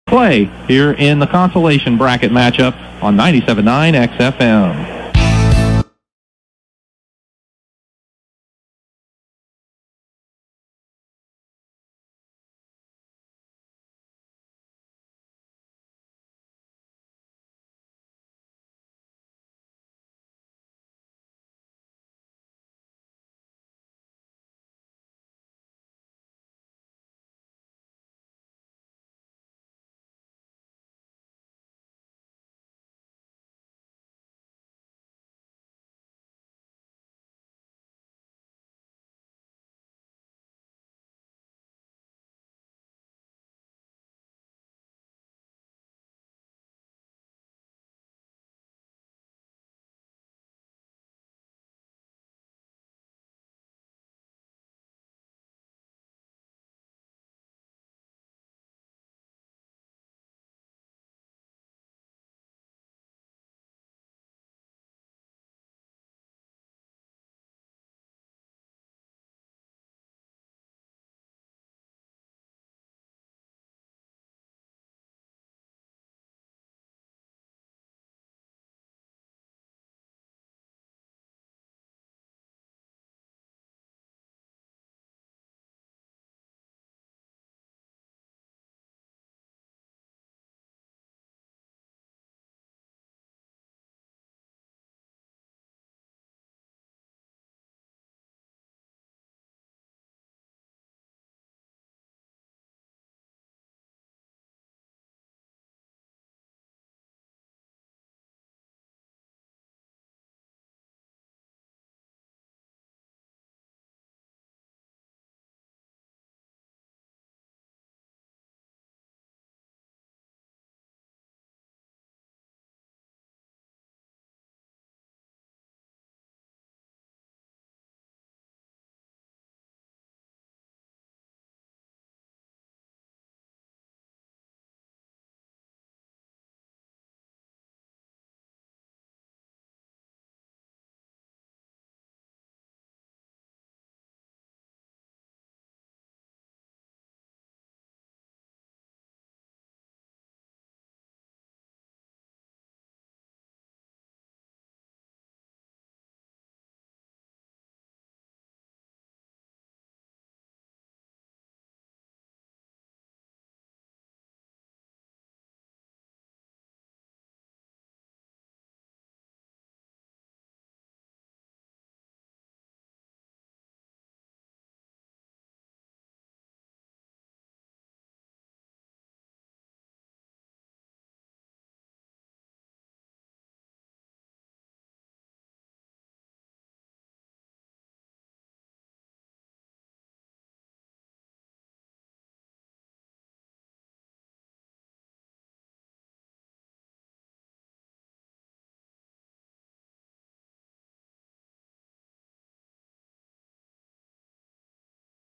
Clay here in the consolation bracket matchup on 97.9 XFM.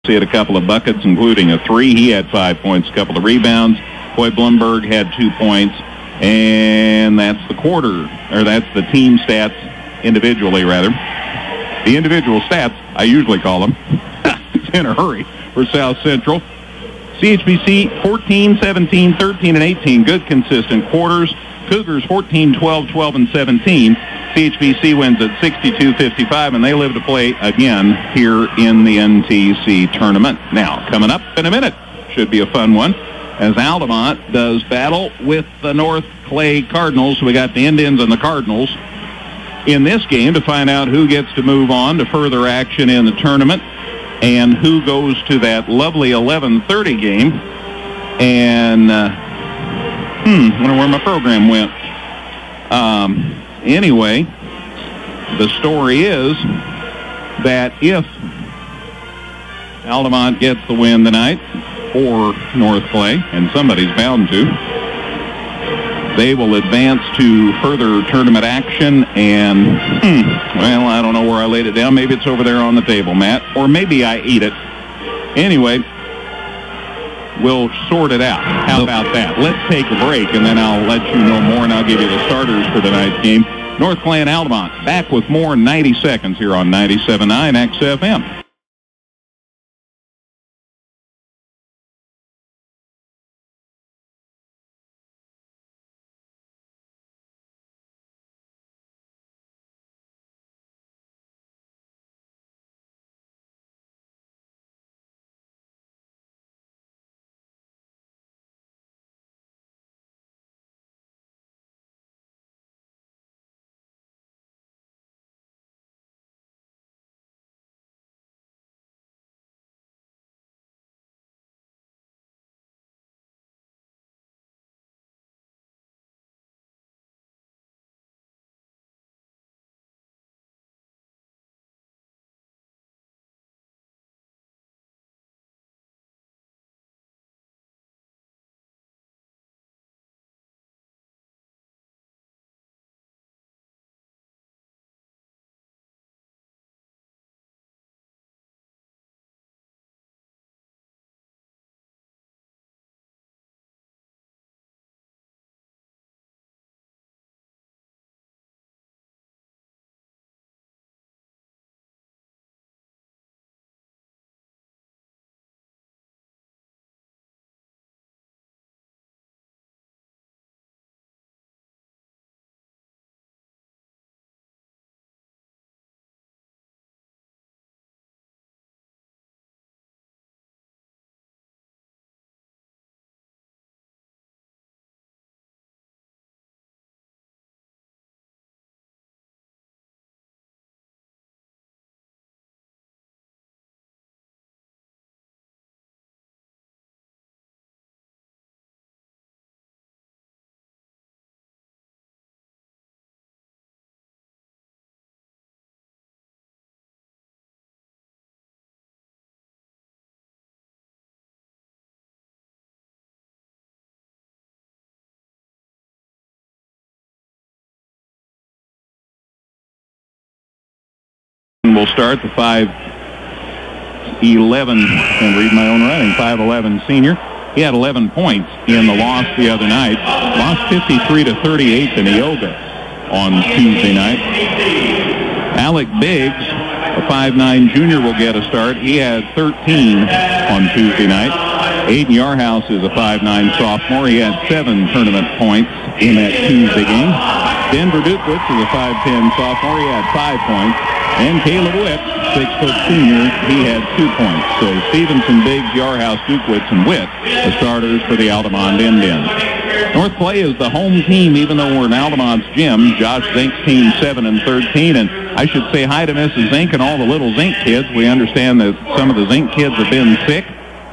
He had a couple of buckets, including a 3. He had 5 points, a couple of rebounds. Hoy Blumberg had 2 points, and that's the quarter, or that's the team stats individually, rather. The individual stats, I usually call them, in a hurry for South Central. CHBC 14, 17, 13, and 18, good consistent quarters. Cougars 14, 12, 12, and 17. CHBC wins at 62-55, and they live to play again here in the NTC tournament. Now, coming up in a minute, should be a fun one, as Altamont does battle with the North Clay Cardinals. We got the Indians and the Cardinals in this game to find out who gets to move on to further action in the tournament and who goes to that lovely 11:30 game. And I wonder where my program went. Anyway, the story is that if Altamont gets the win tonight, or North Clay, and somebody's bound to, they will advance to further tournament action. And, well, I don't know where I laid it down. Maybe it's over there on the table, Matt, or maybe I ate it. Anyway, we'll sort it out. How about that? Let's take a break, and then I'll let you know more, and I'll give you the starters for tonight's game. North Clay and Altamont back with more in 90 seconds here on 97.9 XFM. will start, the 5'11", and read my own writing, 5'11" senior. He had 11 points in the loss the other night. Lost 53-38 to Neoga on Tuesday night. Alec Biggs, a 5'9" junior, will get a start. He had 13 on Tuesday night. Aiden Yarhouse is a 5'9" sophomore. He had 7 tournament points in that Tuesday game. Denver Dukwitz is a 5'10" sophomore. He had 5 points. And Caleb Witt, 6-foot senior, he had 2 points. So Stevenson, Biggs, Yarhouse, Dukwitz, and Witt, the starters for the Altamont Indians. North Clay is the home team, even though we're in Altamont's gym. Josh Zink's team 7-13, and I should say hi to Mrs. Zink and all the little Zink kids. We understand that some of the Zink kids have been sick,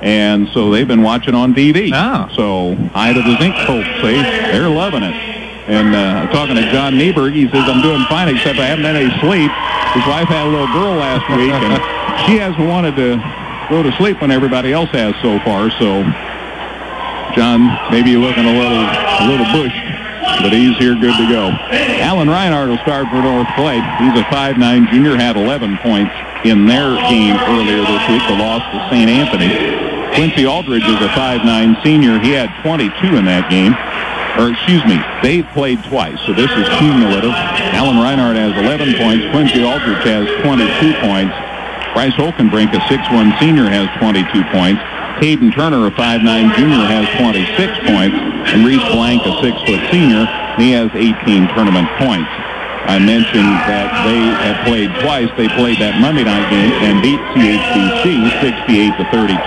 and so they've been watching on TV. So hi to the Zink folks. They're loving it. And talking to John Nieberg, he says, I'm doing fine, except I haven't had any sleep. His wife had a little girl last week, and she hasn't wanted to go to sleep when everybody else has so far. So, John, maybe you're looking a little bush, but he's here good to go. Alan Reinhardt will start for North Clay. He's a 5'9" junior, had 11 points in their game earlier this week, the loss to St. Anthony. Quincy Aldridge is a 5'9" senior. He had 22 in that game. Or, excuse me, they played twice, so this is cumulative. Alan Reinhardt has 11 points. Quincy Aldridge has 22 points. Bryce Holkenbrink, a 6'1" senior, has 22 points. Caden Turner, a 5'9" junior, has 26 points. And Reese Blank, a 6-foot senior, he has 18 tournament points. I mentioned that they have played twice. They played that Monday night game and beat CHBC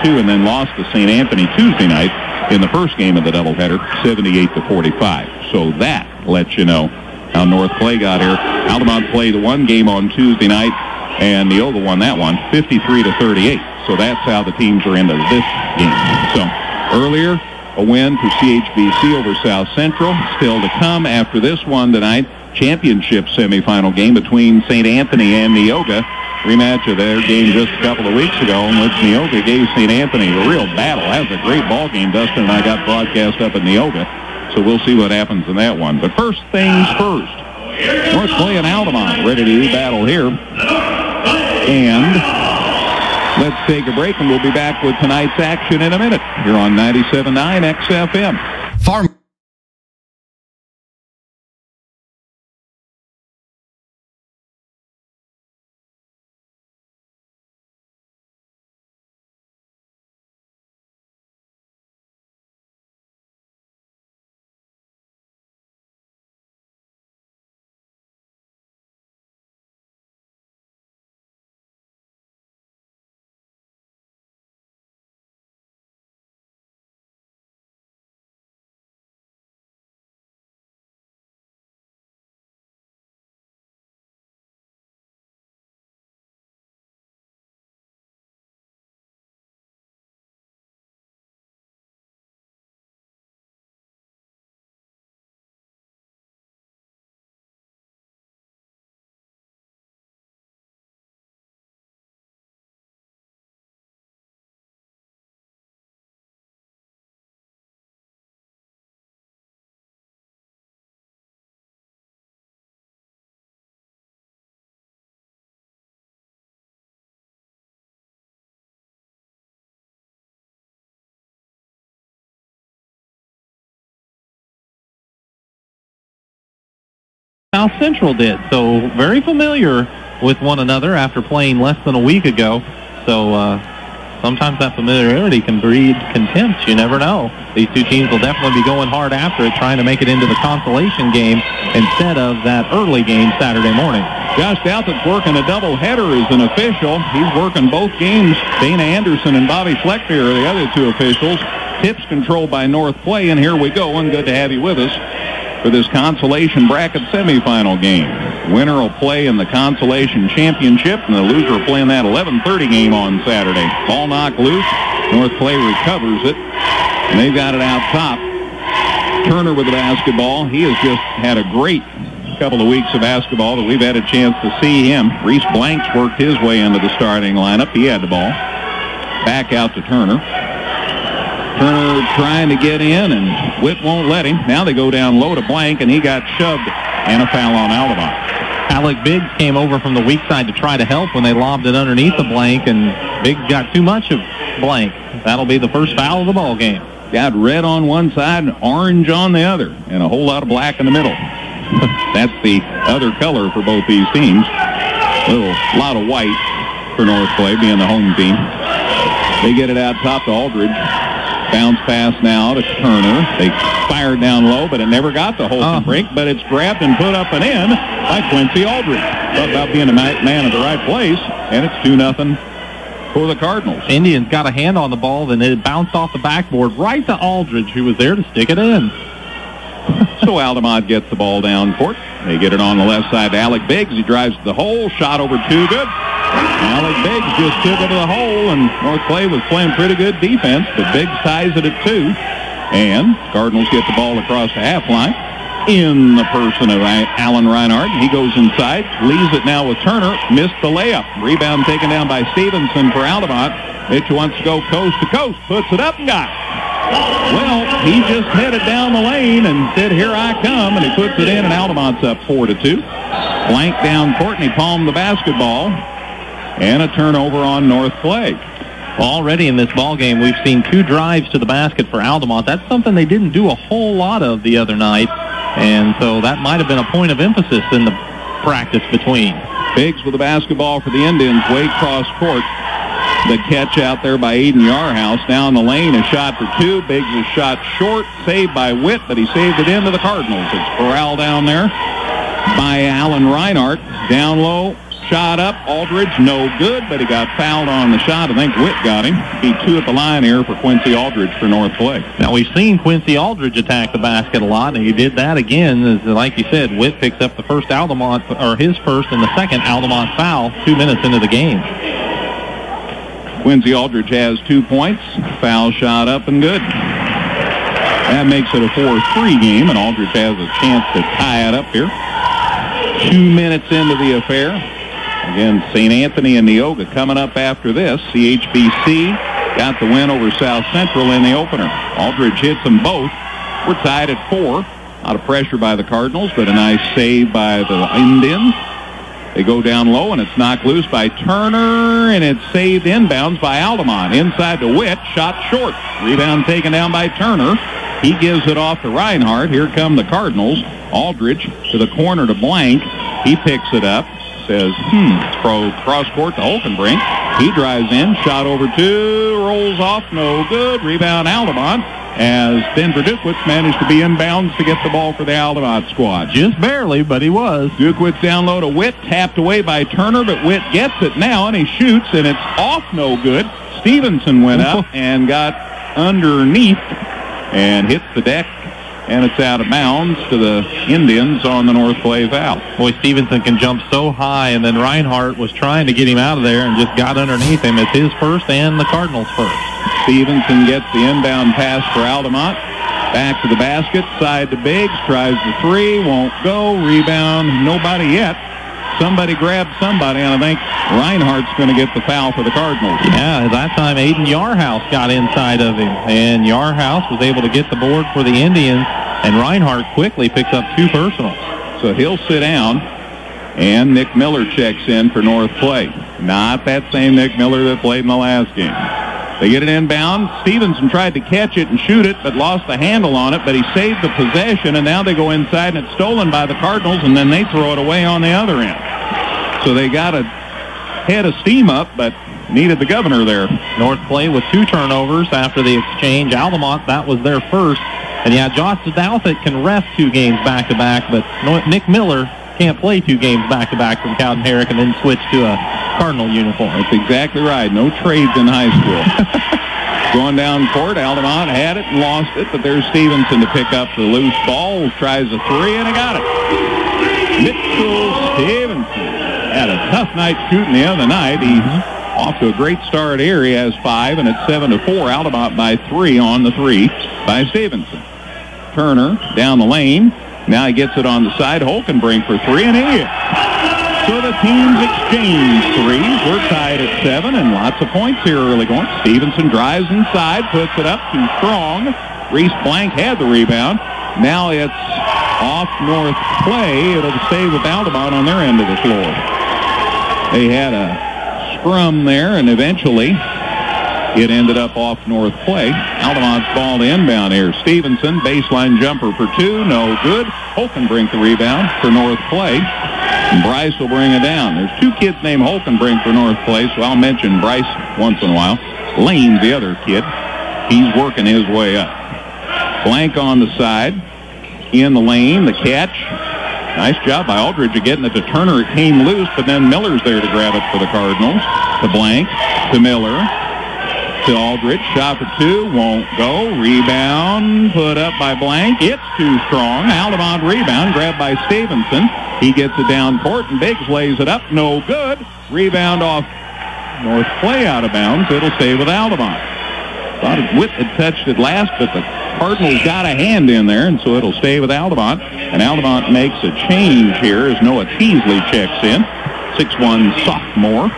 68-32, and then lost to St. Anthony Tuesday night in the first game of the doubleheader, 78-45. So that lets you know how North Clay got here. Altamont played one game on Tuesday night, and Neoga won that one, 53-38. So that's how the teams are into this game. So earlier, a win for CHBC over South Central. Still to come after this one tonight, championship semifinal game between St. Anthony and Neoga. Rematch of their game just a couple of weeks ago, in which Neoga gave St. Anthony a real battle. That was a great ball game. Dustin and I got broadcast up at Neoga, so we'll see what happens in that one. But first things first, North Clay and Altamont ready to do battle here. And let's take a break, and we'll be back with tonight's action in a minute here on 97.9 XFM. Farm. South Central did, so very familiar with one another after playing less than a week ago. So sometimes that familiarity can breed contempt. You never know. These two teams will definitely be going hard after it, trying to make it into the consolation game instead of that early game Saturday morning. Josh Douthit's working a doubleheader as an official. He's working both games. Dana Anderson and Bobby Flechter are the other two officials. Tips controlled by North Clay, and here we go, and good to have you with us for this consolation bracket semifinal game. Winner will play in the consolation championship, and the loser will play in that 11:30 game on Saturday. Ball knocked loose. North Clay recovers it, and they've got it out top. Turner with the basketball. He has just had a great couple of weeks of basketball that we've had a chance to see him. Reese Blanks worked his way into the starting lineup. He had the ball. Back out to Turner. Turner trying to get in, and Witt won't let him. Now they go down low to Blank, and he got shoved, and a foul on Altamont. Alec Biggs came over from the weak side to try to help when they lobbed it underneath the blank, and Biggs got too much of blank. That'll be the first foul of the ball game. Got red on one side and orange on the other, and a whole lot of black in the middle. That's the other color for both these teams. A lot of white for North Clay, being the home team. They get it out top to Aldridge. Bounce pass now to Turner. They fired down low, but it never got the Holton break, but it's grabbed and put up and in by Quincy Aldridge. Thought about being a man at the right place, and it's 2-0 for the Cardinals. Indians got a hand on the ball, then it bounced off the backboard right to Aldridge, who was there to stick it in. So Altamont gets the ball down court. They get it on the left side to Alec Biggs. He drives to the hole. Shot over two. Good. Alec Biggs just took it to the hole, and North Clay was playing pretty good defense, but Biggs ties it at 2. And Cardinals get the ball across the half line in the person of Alan Reinhardt. He goes inside, leaves it now with Turner. Missed the layup. Rebound taken down by Stevenson for Altamont. Mitchell wants to go coast to coast. Puts it up and got it. Well, he just headed down the lane and said, "Here I come," and he puts it in, and Altamont's up 4-2. Blank down court, and he palmed the basketball. And a turnover on North Clay. Already in this ball game, we've seen 2 drives to the basket for Altamont. That's something they didn't do a whole lot of the other night, and so that might have been a point of emphasis in the practice between. Biggs with the basketball for the Indians, way cross court. The catch out there by Aiden Yarhouse. Down the lane, a shot for 2. Biggs is shot short, saved by Witt, but he saved it into the Cardinals. It's Corral down there by Alan Reinhardt. Down low, shot up. Aldridge, no good, but he got fouled on the shot. I think Witt got him. Be 2 at the line here for Quincy Aldridge for North Clay. Now, we've seen Quincy Aldridge attack the basket a lot, and he did that again. Like you said, Witt picks up the first Altamont, or his first and the second Altamont foul 2 minutes into the game. Quincy Aldridge has 2 points. Foul shot up and good. That makes it a 4-3 game, and Aldridge has a chance to tie it up here. 2 minutes into the affair. Again, St. Anthony and Neoga coming up after this. CHBC got the win over South Central in the opener. Aldridge hits them both. We're tied at 4. A lot of pressure by the Cardinals, but a nice save by the Indians. They go down low, and it's knocked loose by Turner, and it's saved inbounds by Altamont. Inside to Witt, shot short. Rebound taken down by Turner. He gives it off to Reinhardt. Here come the Cardinals. Aldridge to the corner to Blank. He picks it up. Says, throw cross court to Holkenbrink. He drives in, shot over 2, rolls off, no good. Rebound Altamont, as Denver Dukewitz managed to be inbounds to get the ball for the Altamont squad. Just barely, but he was. Dukewitz down low to Witt, tapped away by Turner, but Witt gets it now, and he shoots, and it's off, no good. Stevenson went up and got underneath and hits the deck, and it's out of bounds to the Indians on the North Clay foul. Boy, Stevenson can jump so high, and then Reinhardt was trying to get him out of there and just got underneath him. It's his first and the Cardinals' first. Stevenson gets the inbound pass for Altamont. Back to the basket, side to Biggs, tries the 3, won't go. Rebound, nobody yet. Somebody grabbed somebody, and I think Reinhardt's going to get the foul for the Cardinals. Yeah, at that time, Aiden Yarhouse got inside of him, and Yarhouse was able to get the board for the Indians, and Reinhardt quickly picks up 2 personals. So he'll sit down, and Nick Miller checks in for North Clay. Not that same Nick Miller that played in the last game. They get it inbound. Stevenson tried to catch it and shoot it, but lost the handle on it, but he saved the possession, and now they go inside, and it's stolen by the Cardinals, and then they throw it away on the other end. So they got a head of steam up, but needed the governor there. North Clay with 2 turnovers after the exchange. Altamont, that was their first. And yeah, Josh Douthit can rest 2 games back-to-back, but Nick Miller can't play 2 games back-to-back from Cowden Herrick and then switch to a Cardinal uniform. That's exactly right. No trades in high school. Going down court, Altamont had it and lost it, but there's Stevenson to pick up the loose ball. Tries a 3, and he got it. Mitchell Stevenson had a tough night shooting the other night. He's off to a great start here. He has 5, and it's 7-4. Altamont by 3 on the 3 by Stevenson. Turner down the lane. Now he gets it on the side. Holkenbrink for 3, and he hits. So the teams exchange 3s. We're tied at 7, and lots of points here early going. Stevenson drives inside, puts it up too strong. Reese Blank had the rebound. Now it's off North play. It'll stay with Altamont on their end of the floor. They had a scrum there, and eventually it ended up off North Clay. Altamont's ball to inbound here. Stevenson, baseline jumper for two, no good. Holkenbrink the rebound for North Clay. And Bryce will bring it down. There's two kids named Holkenbrink for North Clay, so I'll mention Bryce once in a while. Lane's the other kid. He's working his way up. Blank on the side. In the lane, the catch. Nice job by Aldridge of getting it to Turner. It came loose, but then Miller's there to grab it for the Cardinals. To Blank, to Miller, to Aldridge. Shot for two, won't go. Rebound put up by Blank. It's too strong. Altamont rebound grabbed by Stevenson. He gets it down court, and Biggs lays it up. No good. Rebound off North Clay out of bounds. It'll stay with Altamont. Thought Witt had touched it last, but the Cardinals got a hand in there, and so it'll stay with Altamont. And Altamont makes a change here as Noah Teasley checks in. 6'1" sophomore.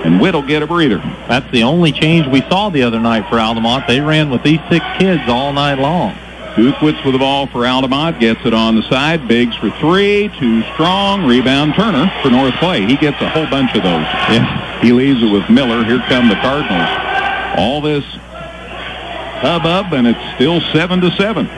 And Witt will get a breather. That's the only change we saw the other night for Altamont. They ran with these 6 kids all night long. Dukwitz with the ball for Altamont. Gets it on the side. Biggs for three. Too strong. Rebound Turner for North Clay. He gets a whole bunch of those. Yeah. He leaves it with Miller. Here come the Cardinals. All this hubbub, and it's still 7-7.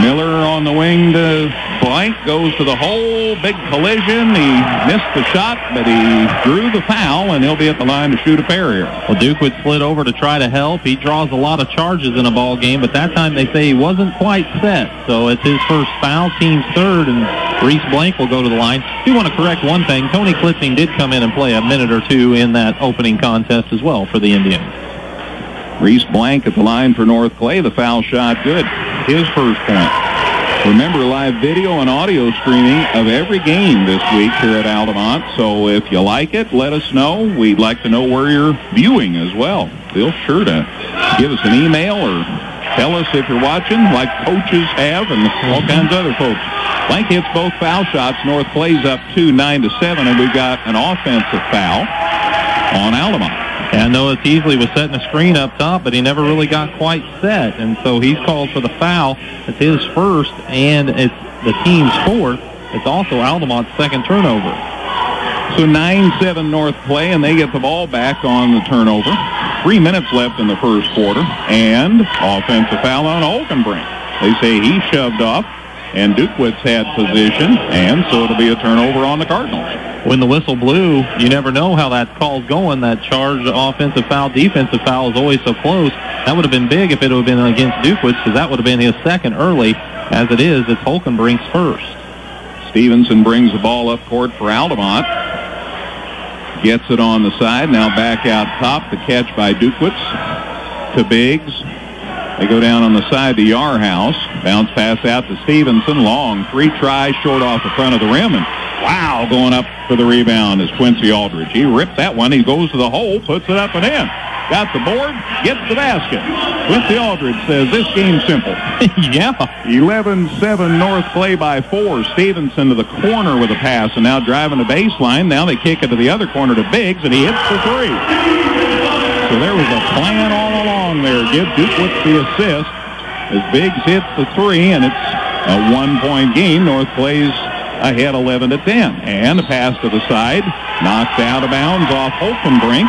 Miller on the wing to Blank. Goes to the hole. Big collision. He missed the shot, but he drew the foul, and he'll be at the line to shoot a pair here. Well, Dukwitz slid over to try to help. He draws a lot of charges in a ball game, but that time they say he wasn't quite set. So it's his first foul, team's third, and Reese Blank will go to the line. I do want to correct one thing. Tony Klitzing did come in and play a minute or two in that opening contest as well for the Indians. Reese Blank at the line for North Clay. The foul shot good. His first point. Remember, live video and audio streaming of every game this week here at Altamont. So if you like it, let us know. We'd like to know where you're viewing as well. Feel sure to give us an email or tell us if you're watching, like coaches have and all kinds of other folks. Blank hits both foul shots. North Clay's up 2, 9-7, and we've got an offensive foul on Altamont. And Noah Teasley was setting a screen up top, but he never really got quite set. And so he's called for the foul. It's his first, and it's the team's fourth. It's also Altamont's second turnover. So 9-7 North Clay, and they get the ball back on the turnover. 3 minutes left in the first quarter. And offensive foul on Holkenbrink. They say he shoved off, and Dukwitz had position, and so it'll be a turnover on the Cardinals. When the whistle blew, you never know how that call's going. That charged offensive foul, defensive foul is always so close. That would have been big if it would have been against Dukwitz, because that would have been his second early. As it is, it's Holkenbrink's first. Stevenson brings the ball up court for Altamont. Gets it on the side. Now back out top. The catch by Dukwitz to Biggs. They go down on the side to Yarhouse. Bounce pass out to Stevenson. Long three tries, short off the front of the rim. And wow, going up for the rebound is Quincy Aldridge. He ripped that one. He goes to the hole, puts it up and in. Got the board, gets the basket. Quincy Aldridge says this game's simple. Yeah. 11-7 North Clay by 4. Stevenson to the corner with a pass, and now driving the baseline. Now they kick it to the other corner to Biggs, and he hits the three. So there was a plan all along there. Give Dukwitz the assist as Biggs hits the three, and it's a 1-point game. North Clay's ahead 11-10. And a pass to the side, knocked out of bounds off Holkenbrink,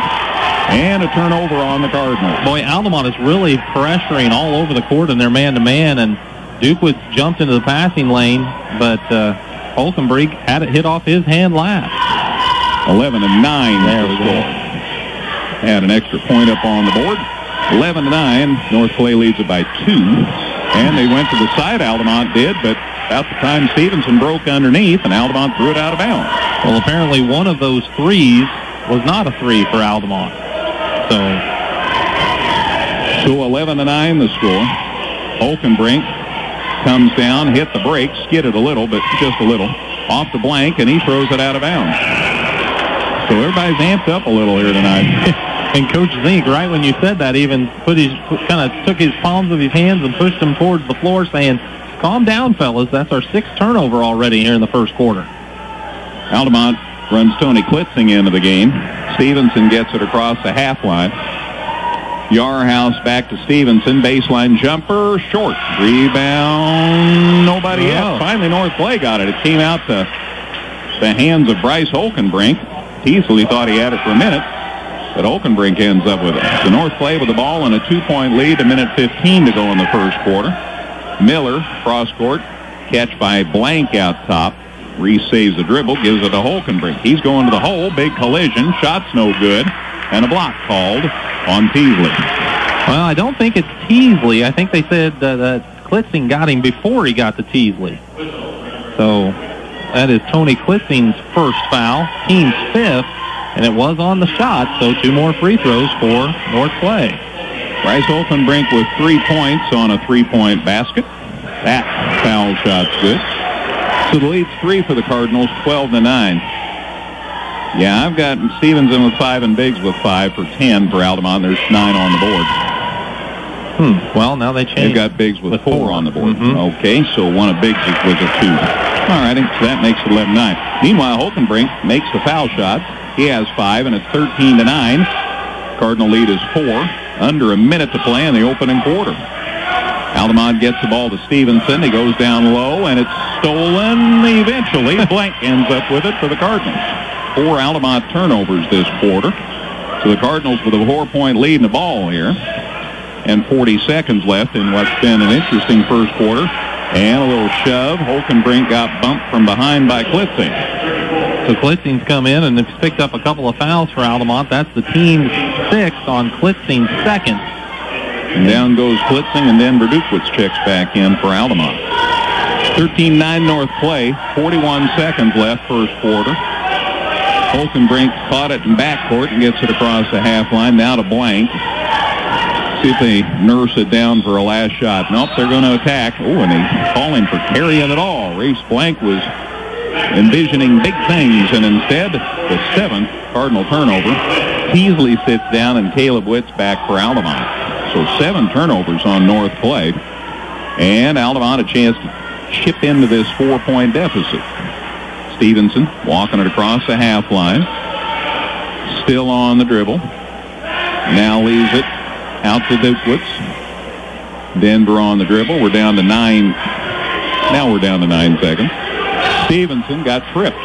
and a turnover on the Cardinals. Boy, Altamont is really pressuring all over the court in their man-to-man, and Dukwitz jumped into the passing lane, but Holkenbrink had it hit off his hand last. 11-9. There we go. Had an extra point up on the board. 11-9. North Clay leads it by 2. And they went to the side, Altamont did, but about the time Stevenson broke underneath, and Altamont threw it out of bounds. Well, apparently one of those threes was not a three for Altamont. So 11-9 the score. Holkenbrink comes down, hit the break, skidded a little, but just a little. Off the blank, and he throws it out of bounds. So everybody's amped up a little here tonight. And Coach Zink, right when you said that, even kind of took his palms of his hands and pushed them towards the floor, saying, calm down, fellas. That's our 6th turnover already here in the first quarter. Altamont runs Tony Klitzing into the game. Stevenson gets it across the half line. Yarhouse back to Stevenson. Baseline jumper. Short. Rebound. Nobody else. Finally, North Clay got it. It came out the hands of Bryce Holkenbrink. Teasley thought he had it for a minute, but Holkenbrink ends up with it. So North Clay with the ball and a 2-point lead. A minute 15 to go in the first quarter. Miller, cross court. Catch by Blank out top. Reese saves the dribble. Gives it to Holkenbrink. He's going to the hole. Big collision. Shot's no good. And a block called on Teasley. Well, I don't think it's Teasley. I think they said that Klitzing got him before he got to Teasley. So that is Tony Klitzing's first foul, team's fifth, and it was on the shot, so 2 more free throws for North Clay. Bryce Holkenbrink with 3 points on a 3-point basket. That foul shot's good. So the lead's 3 for the Cardinals, 12-9. Yeah, I've got Stevenson with 5 and Biggs with 5 for 10 for Altamont. There's 9 on the board. Well, now they changed. They've got Biggs with 4 on the board. Okay, so one of Biggs was a 2. All right, so that makes it 11-9. Meanwhile, Holkenbrink makes the foul shot. He has 5, and it's 13-9. Cardinal lead is 4. Under a minute to play in the opening quarter. Altamont gets the ball to Stevenson. He goes down low, and it's stolen eventually. Blank ends up with it for the Cardinals. 4 Altamont turnovers this quarter. So the Cardinals with a 4-point lead in the ball here. And 40 seconds left in what's been an interesting first quarter. And a little shove. Holkenbrink got bumped from behind by Klitzing. So Klitzing's come in and has picked up a couple of fouls for Altamont. That's the team's 6th on Klitzing's 2nd. And down goes Klitzing, and then Verdukowitz checks back in for Altamont. 13-9 North Clay. 41 seconds left first quarter. Holkenbrink caught it in backcourt and gets it across the half line. Now to Blank. See if they nurse it down for a last shot. Nope, they're going to attack. Oh, and they call him for carrying it all. Reese Blank was envisioning big things, and instead, the 7th Cardinal turnover. Teasley sits down, and Caleb Witt's back for Altamont. So 7 turnovers on North Clay. And Altamont a chance to chip into this 4-point deficit. Stevenson walking it across the half line. Still on the dribble. Now leaves it out to Dukowitz. Denver on the dribble. We're down to 9. Now we're down to 9 seconds. Stevenson got tripped.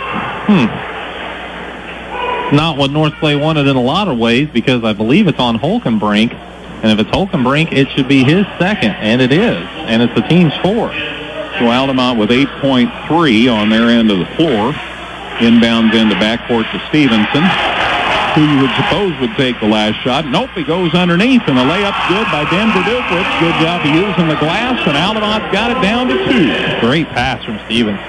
Not what North Clay wanted in a lot of ways, because I believe it's on Holkenbrink. And if it's Holkenbrink, it should be his 2nd, and it is. And it's the team's 4th. So Altamont with 8.3 on their end of the floor. Inbounds into backcourt to Stevenson, who you would suppose would take the last shot. Nope, he goes underneath, and the layup's good by Denver Dukowitz. Good job of using the glass, and Altamont's got it down to 2. Great pass from Stevenson.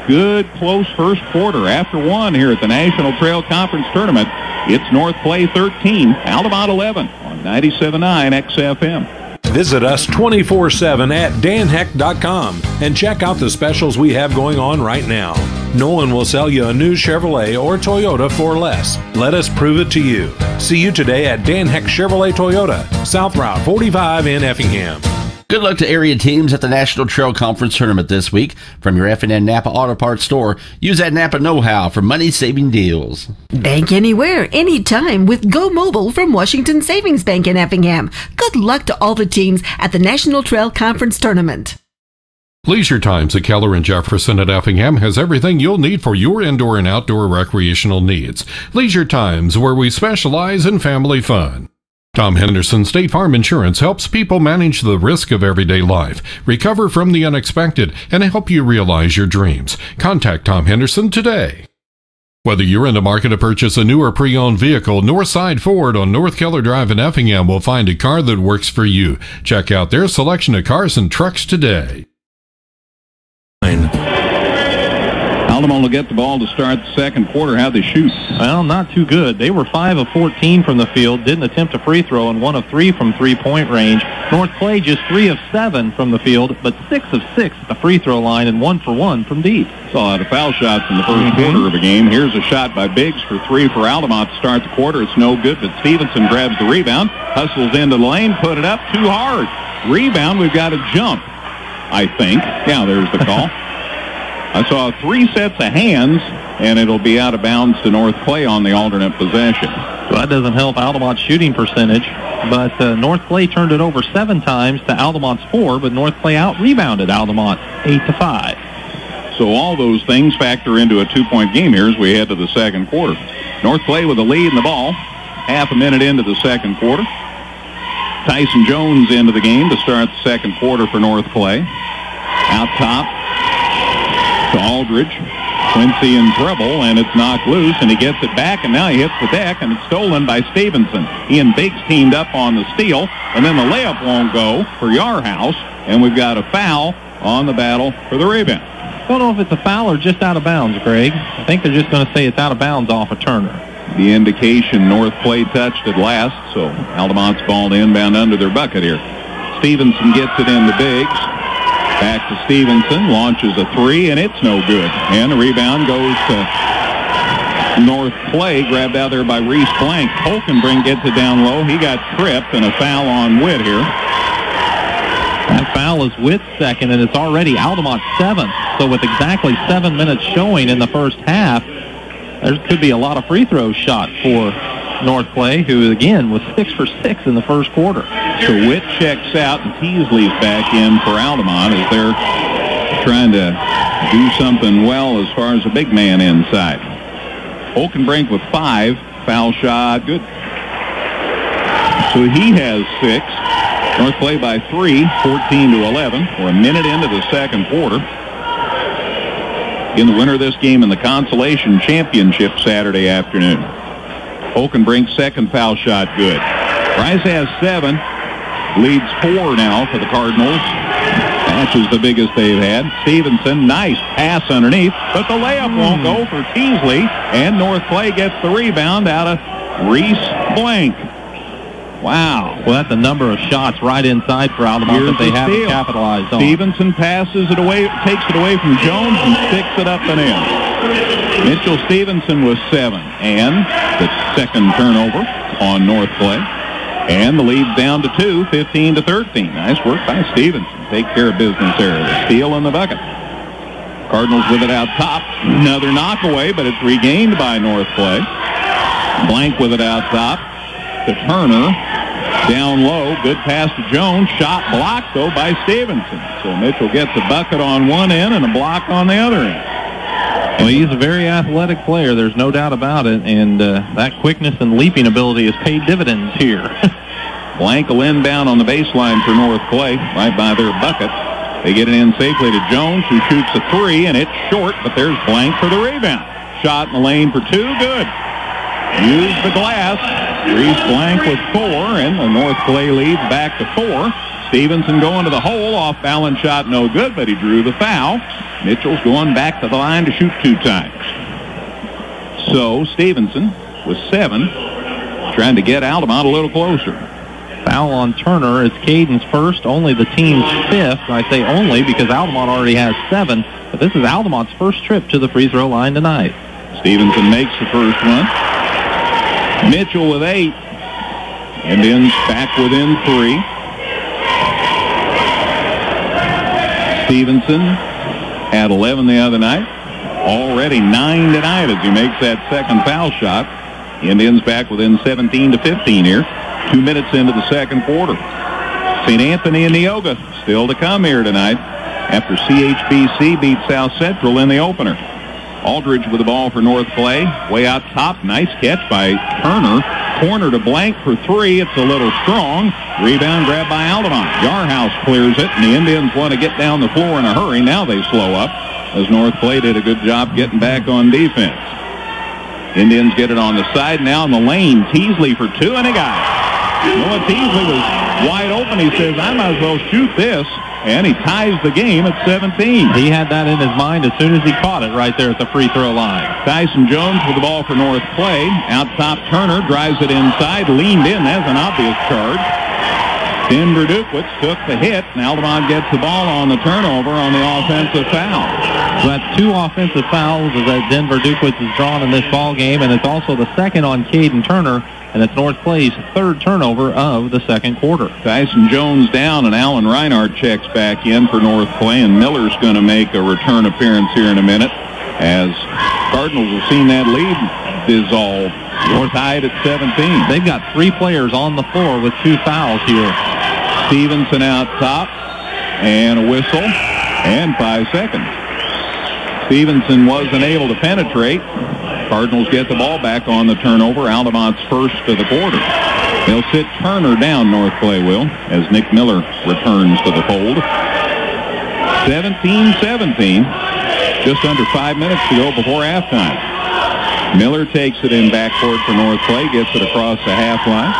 Good, close first quarter. After 1 here at the National Trail Conference Tournament, it's North Clay 13, Altamont 11 on 97.9 XFM. Visit us 24/7 at danheck.com and check out the specials we have going on right now. No one will sell you a new Chevrolet or Toyota for less. Let us prove it to you. See you today at Dan Heck Chevrolet Toyota, South Route 45 in Effingham. Good luck to area teams at the National Trail Conference Tournament this week. From your F&N Napa Auto Parts store, use that Napa know-how for money-saving deals. Bank anywhere, anytime with Go Mobile from Washington Savings Bank in Effingham. Good luck to all the teams at the National Trail Conference Tournament. Leisure Times at Keller and Jefferson at Effingham has everything you'll need for your indoor and outdoor recreational needs. Leisure Times, where we specialize in family fun. Tom Henderson State Farm Insurance helps people manage the risk of everyday life, recover from the unexpected, and help you realize your dreams. Contact Tom Henderson today. Whether you're in the market to purchase a new or pre-owned vehicle, Northside Ford on North Keller Drive in Effingham will find a car that works for you. Check out their selection of cars and trucks today. Altamont will get the ball to start the second quarter. How'd they shoot? Well, not too good. They were 5 of 14 from the field, didn't attempt a free throw, and 1 of 3 from three-point range. North Clay just 3 of 7 from the field, but 6 of 6 at the free throw line and 1 for 1 from deep. Saw a lot of foul shots in the first quarter of the game. Here's a shot by Biggs for 3 for Altamont to start the quarter. It's no good, but Stevenson grabs the rebound, hustles into the lane, put it up too hard. Rebound, we've got a jump, I think. Yeah, there's the call. I saw 3 sets of hands, and it'll be out of bounds to North Clay on the alternate possession. So that doesn't help Altamont's shooting percentage. but North Clay turned it over 7 times to Altamont's 4, but North Clay out-rebounded Altamont 8-5. So all those things factor into a 2-point game here as we head to the second quarter. North Clay with the lead in the ball, half a minute into the second quarter. Tyson Jones into the game to start the second quarter for North Clay. Out top to Aldridge. Quincy in trouble, and it's knocked loose, and he gets it back, and now he hits the deck, and it's stolen by Stevenson. He and Biggs teamed up on the steal, and then the layup won't go for Yarhouse, and we've got a foul on the battle for the rebound. I don't know if it's a foul or just out of bounds, Greg. I think they're just going to say it's out of bounds off of Turner. The indication North Clay touched it last, so Altamont's ball to inbound under their bucket here. Stevenson gets it into Biggs. Back to Stevenson, launches a 3, and it's no good. And the rebound goes to North Clay, grabbed out there by Reese Blank. Holkenbrink gets it down low. He got tripped, and a foul on Witt here. That foul is Witt's second, and it's already Altamont's 7th. So with exactly 7 minutes showing in the first half, there could be a lot of free throws shot for North Clay, who again was 6 for 6 in the first quarter. So Witt checks out, and Teasley's back in for Altamont as they're trying to do something well as far as a big man inside. Holkenbrink with 5, foul shot, good. So he has 6. North Clay by 3, 14-11. We're a minute into the second quarter. In the winner of this game in the consolation championship Saturday afternoon. Holkenbrink's second foul shot good. Rice has 7, leads 4 now for the Cardinals. Matches the biggest they've had. Stevenson, nice pass underneath, but the layup won't go for Teasley, and North Clay gets the rebound out of Reese Blank. Wow. Well, that's a number of shots right inside for Altamont that they haven't capitalized on. Stevenson passes it away, takes it away from Jones and sticks it up and in. Mitchell Stevenson was 7, and the second turnover on North Clay. And the lead's down to 2, 15-13. Nice work by Stevenson. Take care of business there. The steal in the bucket. Cardinals with it out top. Another knockaway, but it's regained by North Clay. Blank with it out top to Turner. Down low, good pass to Jones. Shot blocked, though, by Stevenson. So Mitchell gets a bucket on one end and a block on the other end. Well, he's a very athletic player. There's no doubt about it. And that quickness and leaping ability has paid dividends here. Blank will inbound on the baseline for North Clay, right by their bucket. They get it in safely to Jones, who shoots a 3, and it's short, but there's Blank for the rebound. Shot in the lane for 2, good. Use the glass. Reese Blank with 4, and the North Clay leads back to 4. Stevenson going to the hole, off balance shot, no good, but he drew the foul. Mitchell's going back to the line to shoot 2 times. So Stevenson with 7, trying to get Altamont a little closer. Foul on Turner. It's Caden's first, only the team's 5th. I say only because Altamont already has 7, but this is Altamont's first trip to the free throw line tonight. Stevenson makes the first one. Mitchell with 8. Indians back within 3. Stevenson had 11 the other night. Already 9 tonight as he makes that second foul shot. Indians back within 17-15 here. 2 minutes into the second quarter. St. Anthony and Neoga still to come here tonight after CHBC beat South Central in the opener. Aldridge with the ball for North Clay. Way out top. Nice catch by Turner. Corner to Blank for 3. It's a little strong. Rebound grabbed by Altamont. Yarhouse clears it, and the Indians want to get down the floor in a hurry. Now they slow up as North Clay did a good job getting back on defense. Indians get it on the side. Now in the lane. Teasley for 2, and he got it. Noah Teasley was wide open. He says, I might as well shoot this. And he ties the game at 17. He had that in his mind as soon as he caught it right there at the free throw line. Tyson Jones with the ball for North Clay. Out top, Turner drives it inside, leaned in. That's an obvious charge. Denver Dukwitz took the hit, and Altamont gets the ball on the turnover on the offensive foul. So that's 2 offensive fouls that Denver Dukwitz has drawn in this ball game, and it's also the second on Caden Turner, and it's North Clay's 3rd turnover of the second quarter. Tyson Jones down, and Alan Reinhardt checks back in for North Clay, and Miller's going to make a return appearance here in a minute as Cardinals have seen that lead dissolved. We're tied at 17. They've got 3 players on the floor with 2 fouls here. Stevenson out top, and a whistle, and 5 seconds. Stevenson wasn't able to penetrate. Cardinals get the ball back on the turnover. Altamont's first of the quarter. They'll sit Turner down, North Clay will, as Nick Miller returns to the fold. 17-17. Just under 5 minutes to go before halftime. Miller takes it in backcourt for North Clay, gets it across the half line.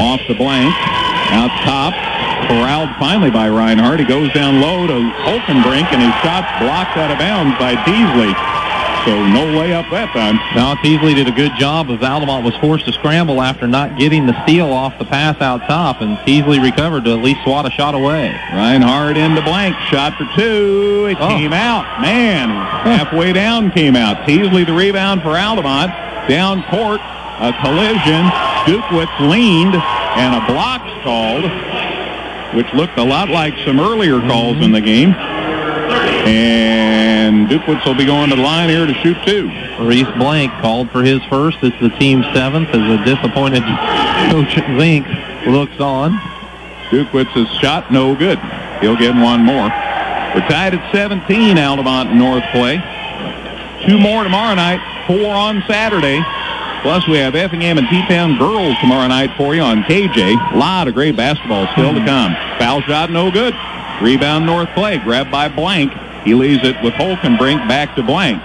Off the blank. Out top. Corralled finally by Reinhardt. He goes down low to Holkenbrink, and his shot's blocked out of bounds by Teasley. So no layup that time. Now Teasley did a good job as Altamont was forced to scramble after not getting the steal off the pass out top, and Teasley recovered to at least swat a shot away. Reinhardt into blank. Shot for 2. It came out. Man, halfway down came out. Teasley the rebound for Altamont. Down court, a collision. Dukewitz leaned, and a block's called, which looked a lot like some earlier calls in the game. And Dukewitz will be going to the line here to shoot 2. Reese Blank called for his first. It's the team's 7th as a disappointed Coach Zink looks on. Dukewitz's shot no good. He'll get one more. We're tied at 17, Altamont and North Clay. 2 more tomorrow night, 4 on Saturday. Plus, we have Effingham and T-Town girls tomorrow night for you on KJ. A lot of great basketball still to come. Foul shot no good. Rebound North Clay, grabbed by Blank. He leaves it with Holkenbrink back to Blank.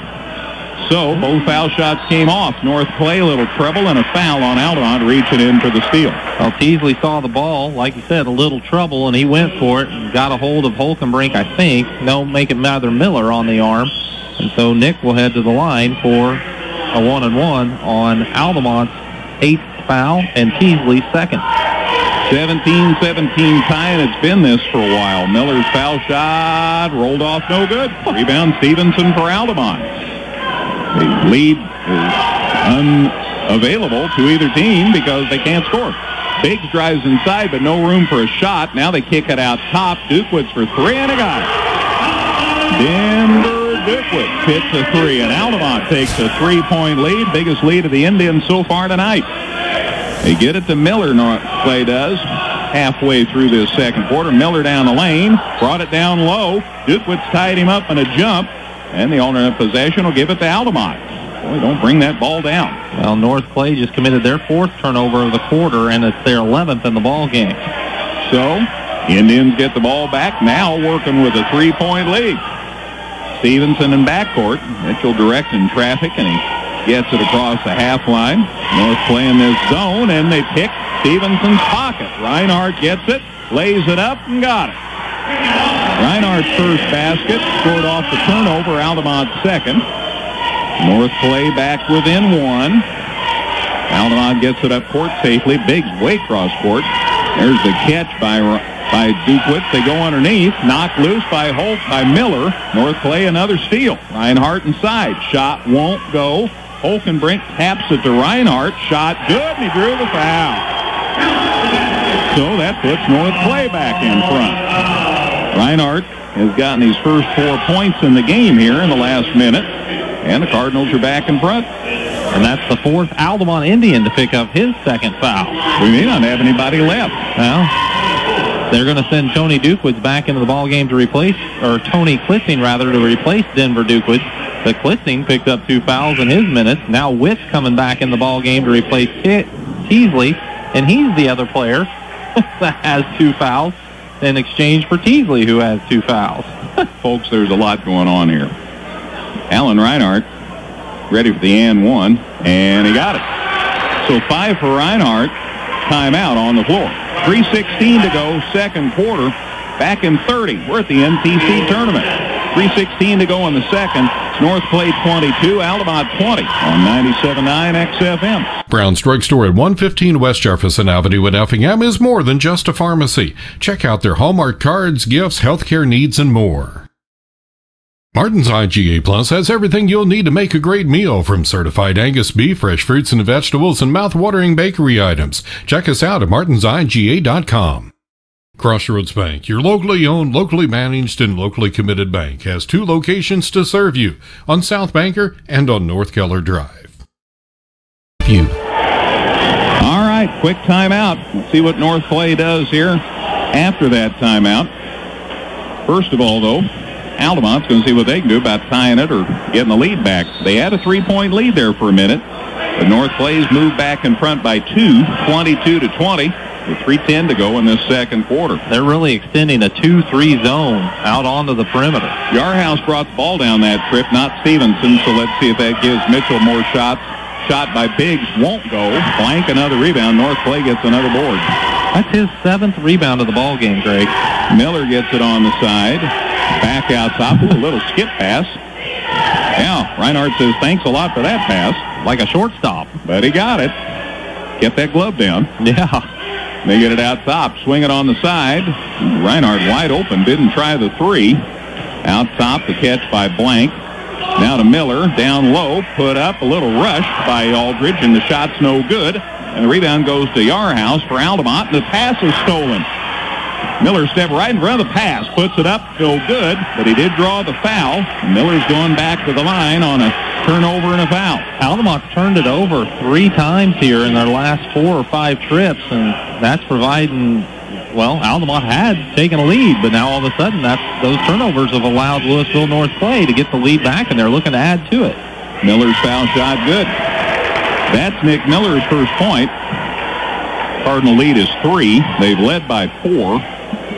So both foul shots came off. North Clay, a little trouble and a foul on Altamont, reaching in for the steal. Well, Teasley saw the ball, like you said, a little trouble, and he went for it and got a hold of Holkenbrink, I think. No, make it Mather Miller on the arm. And so Nick will head to the line for a 1-and-1 on Altamont's 8th foul and Teasley's 2nd. 17-17 tie, and it's been this for a while. Miller's foul shot rolled off no good. Rebound Stevenson for Altamont. The lead is unavailable to either team because they can't score. Biggs drives inside, but no room for a shot. Now they kick it out top. Dukewitz for 3, and a got it. Denver Dukewitz hits a 3, and Altamont takes a 3-point lead. Biggest lead of the Indians so far tonight. They get it to Miller, North Clay does, halfway through this second quarter. Miller down the lane, brought it down low. Dukewitz tied him up in a jump, and the alternate possession will give it to Altamont. Boy, don't bring that ball down. Well, North Clay just committed their 4th turnover of the quarter, and it's their 11th in the ball game. So, Indians get the ball back, now working with a 3-point lead. Stevenson in backcourt. Mitchell directing traffic, and he gets it across the half line. North Clay in this zone, and they pick Stevenson's pocket. Reinhardt gets it, lays it up, and got it. Reinhardt's first basket, scored off the turnover, Altamont's 2nd. North Clay back within 1. Altamont gets it up court safely. Biggs way cross court. There's the catch by Dukewitz. They go underneath. Knocked loose by Miller. North Clay another steal. Reinhardt inside. Shot won't go. Holkenbrink taps it to Reinhardt. Shot good, and he drew the foul. So that puts North Clay back in front. Reinhardt has gotten his first 4 points in the game here in the last minute, and the Cardinals are back in front. And that's the 4th Altamont Indian to pick up his 2nd foul. We may not have anybody left. Well, they're going to send Tony Dukewitz back into the ball game to replace, or Tony Klitzing rather, to replace Denver Dukewitz. But Klitzing picked up 2 fouls in his minutes. Now Witt coming back in the ball game to replace Teasley, and he's the other player that has 2 fouls in exchange for Teasley, who has 2 fouls. Folks, there's a lot going on here. Alan Reinhardt ready for the and 1, and he got it. So 5 for Reinhardt. Timeout on the floor. 3:16 to go, second quarter. Back in 30. We're at the NTC Tournament. 3:16 to go in the second. It's North Clay 22, Altamont 20 on 97.9 XFM. Brown's Drugstore at 115 West Jefferson Avenue in Effingham is more than just a pharmacy. Check out their Hallmark cards, gifts, healthcare needs, and more. Martin's IGA Plus has everything you'll need to make a great meal, from certified Angus beef, fresh fruits and vegetables, and mouth-watering bakery items. Check us out at martinsiga.com. Crossroads Bank, your locally owned, locally managed, and locally committed bank, has 2 locations to serve you, on South Banker and on North Keller Drive. You. All right, quick timeout. Let's see what North Clay does here after that timeout. First of all, though, Altamont's going to see what they can do about tying it or getting the lead back. They had a 3-point lead there for a minute. But North Clay's moved back in front by 2, 22-20, with 3:10 to go in this second quarter. They're really extending a 2-3 zone out onto the perimeter. Yarhouse brought the ball down that trip, not Stevenson, so let's see if that gives Mitchell more shots. Shot by Biggs won't go. Blank, another rebound. North Clay gets another board. That's his 7th rebound of the ball game, Greg. Miller gets it on the side. Back out top. A little skip pass. Yeah, Reinhardt says thanks a lot for that pass. Like a shortstop. But he got it. Get that glove down. Yeah. They get it out top. Swing it on the side. Reinhardt wide open. Didn't try the 3. Out top, the catch by Blank. Now to Miller, down low, put up, a little rush by Aldridge, and the shot's no good. And the rebound goes to Yarhouse for Altamont, and the pass is stolen. Miller stepped right in front of the pass, puts it up, no good, but he did draw the foul. Miller's going back to the line on a turnover and a foul. Altamont turned it over 3 times here in their last 4 or 5 trips, and that's providing... Well, Altamont had taken a lead, but now all of a sudden those turnovers have allowed Louisville North Clay to get the lead back, and they're looking to add to it. Miller's foul shot good. That's Nick Miller's first point. Cardinal lead is 3. They've led by 4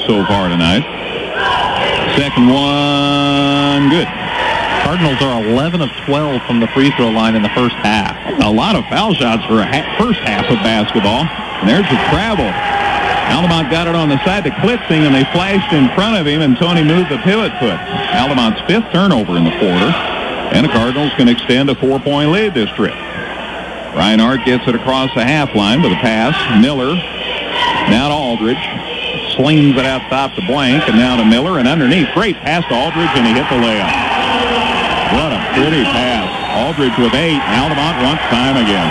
so far tonight. Second one, good. Cardinals are 11 of 12 from the free throw line in the first half. A lot of foul shots for a first half of basketball. And there's the travel. Altamont got it on the side to Klitzing, and they flashed in front of him, and Tony moved the pivot foot. Altamont's 5th turnover in the quarter, and the Cardinals can extend a 4-point lead this trip. Reinhardt gets it across the half line with a pass. Miller, now to Aldridge. Slings it out top to Blank, and now to Miller, and underneath. Great pass to Aldridge, and he hit the layup. What a pretty pass. Aldridge with 8, and Altamont wants time again.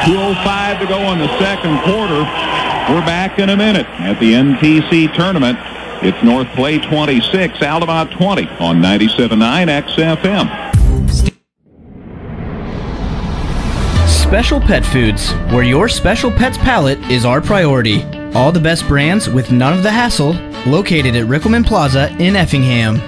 2:05 to go in the second quarter. We're back in a minute at the NTC Tournament. It's North Clay 26, Altamont 20 on 97.9 XFM. Special Pet Foods, where your special pet's palate is our priority. All the best brands with none of the hassle, located at Rickleman Plaza in Effingham.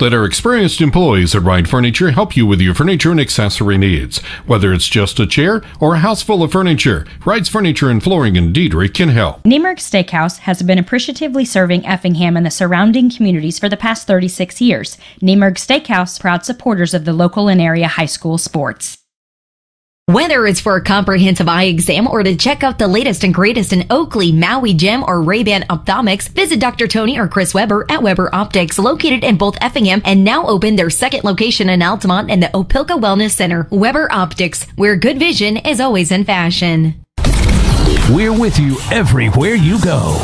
Let our experienced employees at Ride Furniture help you with your furniture and accessory needs. Whether it's just a chair or a house full of furniture, Ride's Furniture and Flooring in Diedrich can help. Niemerg Steakhouse has been appreciatively serving Effingham and the surrounding communities for the past 36 years. Niemerg Steakhouse, proud supporters of the local and area high school sports. Whether it's for a comprehensive eye exam or to check out the latest and greatest in Oakley, Maui Gem, or Ray-Ban ophthalmics, visit Dr. Tony or Chris Weber at Weber Optics, located in both Effingham and now open their second location in Altamont in the Opilka Wellness Center. Weber Optics, where good vision is always in fashion. We're with you everywhere you go.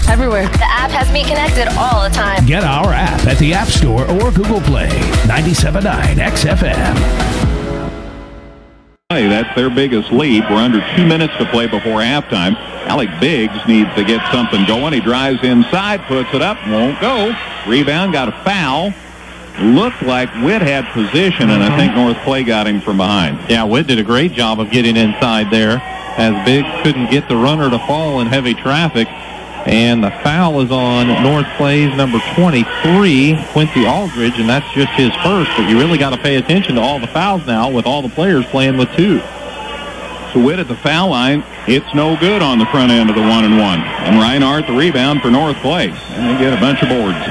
Everywhere. The app has me connected all the time. Get our app at the App Store or Google Play. 97.9 XFM. That's their biggest lead. We're under 2 minutes to play before halftime. Alec Biggs needs to get something going. He drives inside, puts it up, won't go. Rebound, got a foul. Looked like Witt had position, and I think North Clay got him from behind. Yeah, Witt did a great job of getting inside there, as Biggs couldn't get the runner to fall in heavy traffic. And the foul is on North Clay's number 23, Quincy Aldridge, and that's just his first. But you really got to pay attention to all the fouls now with all the players playing with 2. So Witt at the foul line, it's no good on the front end of the 1-and-1. And Reinhardt the rebound for North Clay. And they get a bunch of boards.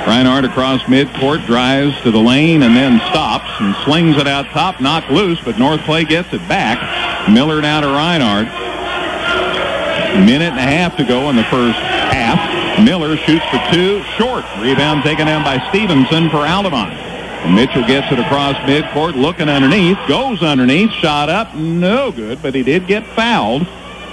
Reinhardt across midcourt, drives to the lane and then stops and slings it out top, knocked loose, but North Clay gets it back. Miller now to Reinhardt. Minute and a half to go in the first half. Miller shoots for 2, short. Rebound taken down by Stevenson for Altamont. And Mitchell gets it across midcourt, looking underneath, goes underneath, shot up, no good, but he did get fouled.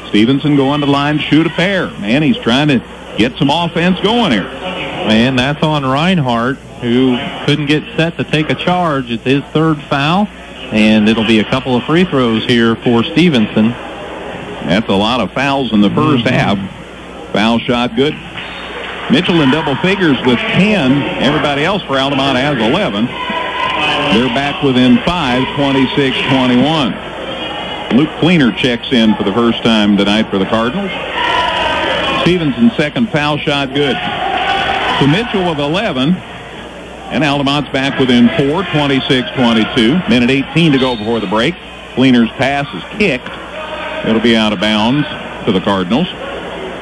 Stevenson going to the line, shoot a pair. Man, he's trying to get some offense going here. And that's on Reinhardt, who couldn't get set to take a charge. It's his 3rd foul, and it'll be a couple of free throws here for Stevenson. That's a lot of fouls in the first half. Foul shot good. Mitchell in double figures with 10. Everybody else for Altamont has 11. They're back within 5, 26-21. Luke Fleener checks in for the first time tonight for the Cardinals. Stevenson's second foul shot good. So Mitchell with 11. And Altamont's back within 4, 26-22. Minute 18 to go before the break. Fleener's pass is kicked. It'll be out of bounds to the Cardinals.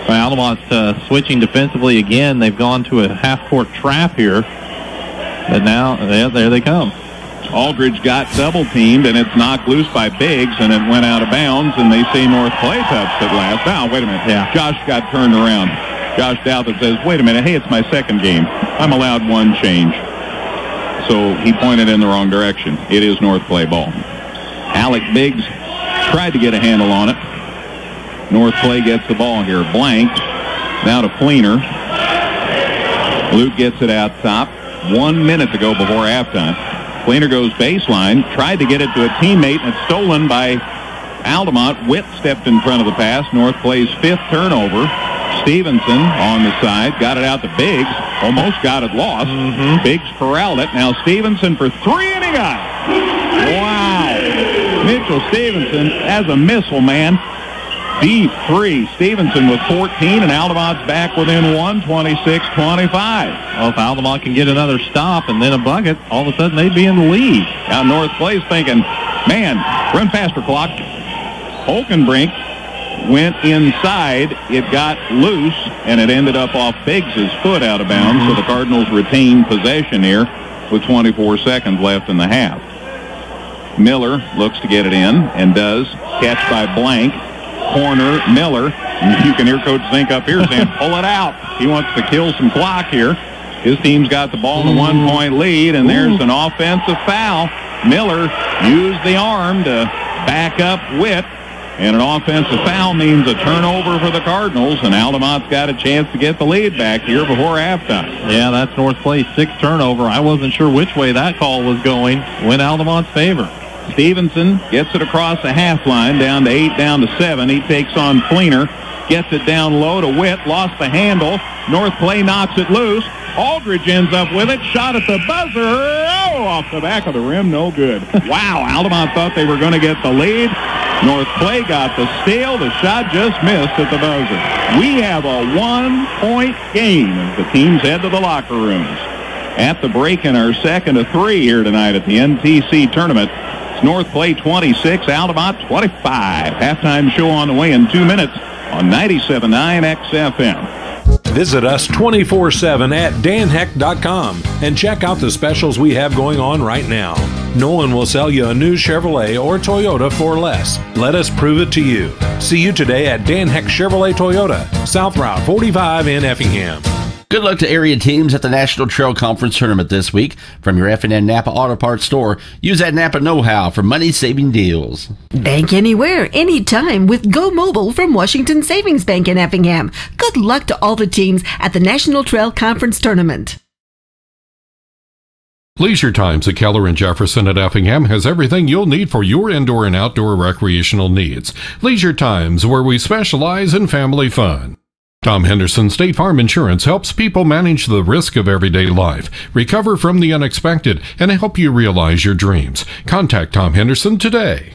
Altamont's switching defensively again. They've gone to a half-court trap here. But now, there they come. Aldridge got double-teamed, and it's knocked loose by Biggs, and it went out of bounds, and they say North Clay touched it last. Now, wait a minute. Yeah. Josh got turned around. Josh Douthit says, wait a minute, hey, it's my second game. I'm allowed one change. So he pointed in the wrong direction. It is North Clay ball. Alec Biggs tried to get a handle on it. North Clay gets the ball here. Blank. Now to Fleener. Luke gets it out top. 1 minute to go before halftime. Fleener goes baseline. Tried to get it to a teammate, and it's stolen by Altamont. Witt stepped in front of the pass. North Clay's fifth turnover. Stevenson on the side. Got it out to Biggs. Almost got it lost. Biggs corralled it. Now Stevenson for three, and he got it. Wow. Mitchell Stevenson as a missile, man. Deep three. Stevenson with 14, and Altamont's back within 1, 26-25. Well, if Altamont can get another stop and then a bucket, all of a sudden they'd be in the lead. Now North Clay's thinking, man, run faster clock. Holkenbrink went inside. It got loose, and it ended up off Biggs' foot out of bounds, so the Cardinals retain possession here with 24 seconds left in the half. Miller looks to get it in and does. Catch by Blank. Corner, Miller. You can hear Coach Zink up here saying, pull it out. He wants to kill some clock here. His team's got the ball in a 1-point lead, and there's an offensive foul. Miller used the arm to back up Witt, and an offensive foul means a turnover for the Cardinals, and Altamont's got a chance to get the lead back here before halftime. Yeah, that's North Clay's sixth turnover. I wasn't sure which way that call was going. Went Altamont's favor. Stevenson gets it across the half line, down to 8, down to 7. He takes on Fleener, gets it down low to Witt, lost the handle. North Clay knocks it loose. Aldridge ends up with it, shot at the buzzer. Oh, off the back of the rim, no good. Wow, Altamont thought they were going to get the lead. North Clay got the steal. The shot just missed at the buzzer. We have a 1-point game as the teams head to the locker rooms. At the break in our second of 3 here tonight at the NTC Tournament. North Clay 26, Altamont 25. Halftime show on the way in 2 minutes on 97.9 XFM. Visit us 24/7 at danheck.com and check out the specials we have going on right now. No one will sell you a new Chevrolet or Toyota for less. Let us prove it to you. See you today at Dan Heck Chevrolet Toyota, South Route 45 in Effingham. Good luck to area teams at the National Trail Conference Tournament this week. From your F&N Napa Auto Parts store, use that Napa know-how for money-saving deals. Bank anywhere, anytime with Go Mobile from Washington Savings Bank in Effingham. Good luck to all the teams at the National Trail Conference Tournament. Leisure Times at Keller and Jefferson at Effingham has everything you'll need for your indoor and outdoor recreational needs. Leisure Times, where we specialize in family fun. Tom Henderson State Farm Insurance helps people manage the risk of everyday life, recover from the unexpected, and help you realize your dreams. Contact Tom Henderson today.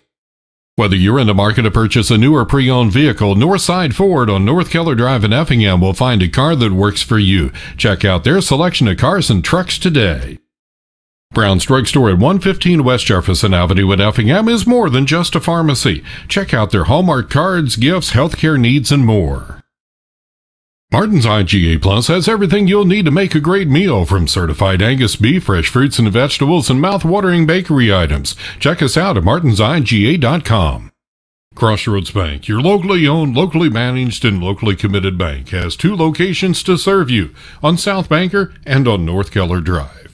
Whether you're in the market to purchase a new or pre-owned vehicle, Northside Ford on North Keller Drive in Effingham will find a car that works for you. Check out their selection of cars and trucks today. Brown's Drug Store at 115 West Jefferson Avenue in Effingham is more than just a pharmacy. Check out their Hallmark cards, gifts, healthcare needs, and more. Martin's IGA Plus has everything you'll need to make a great meal, from certified Angus beef, fresh fruits and vegetables, and mouth-watering bakery items. Check us out at martinsiga.com. Crossroads Bank, your locally owned, locally managed, and locally committed bank, has 2 locations to serve you, on South Banker and on North Keller Drive.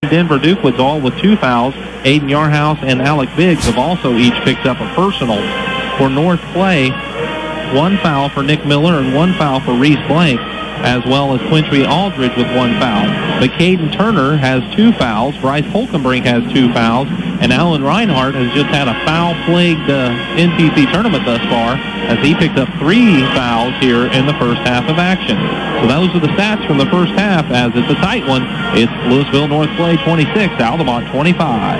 Denver Dukewood's all with 2 fouls. Aiden Yarhouse and Alec Biggs have also each picked up a personal. For North Clay, 1 foul for Nick Miller and 1 foul for Reese Blank, as well as Quintry Aldridge with 1 foul. But Caden Turner has 2 fouls. Bryce Holkenbrink has 2 fouls. And Alan Reinhardt has just had a foul-plagued NTC tournament thus far, as he picked up 3 fouls here in the first half of action. So those are the stats from the first half, as it's a tight one. It's Louisville North Clay 26, Altamont 25.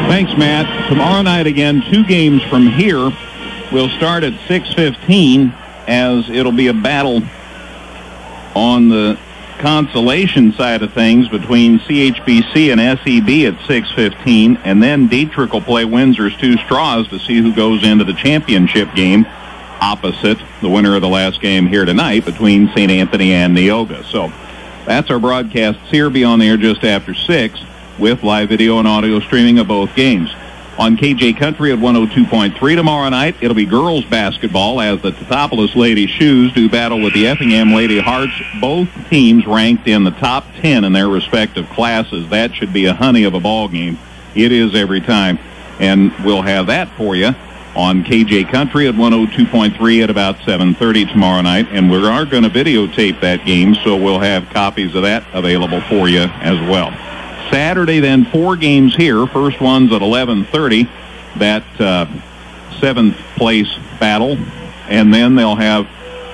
Thanks, Matt. Tomorrow night again, 2 games from here. We'll start at 6:15, as it'll be a battle on the consolation side of things between CHBC and SEB at 6:15, and then Dietrich will play Windsor's 2 Straws to see who goes into the championship game opposite the winner of the last game here tonight between St. Anthony and Neoga. So that's our broadcasts here. Be on the air just after 6 with live video and audio streaming of both games. On KJ Country at 102.3 tomorrow night, it'll be girls basketball as the Teutopolis Lady Shoes do battle with the Effingham Lady Hearts. Both teams ranked in the top 10 in their respective classes. That should be a honey of a ball game. It is every time. And we'll have that for you on KJ Country at 102.3 at about 7:30 tomorrow night. And we are going to videotape that game, so we'll have copies of that available for you as well. Saturday, then, 4 games here. First one's at 11:30, that 7th place battle. And then they'll have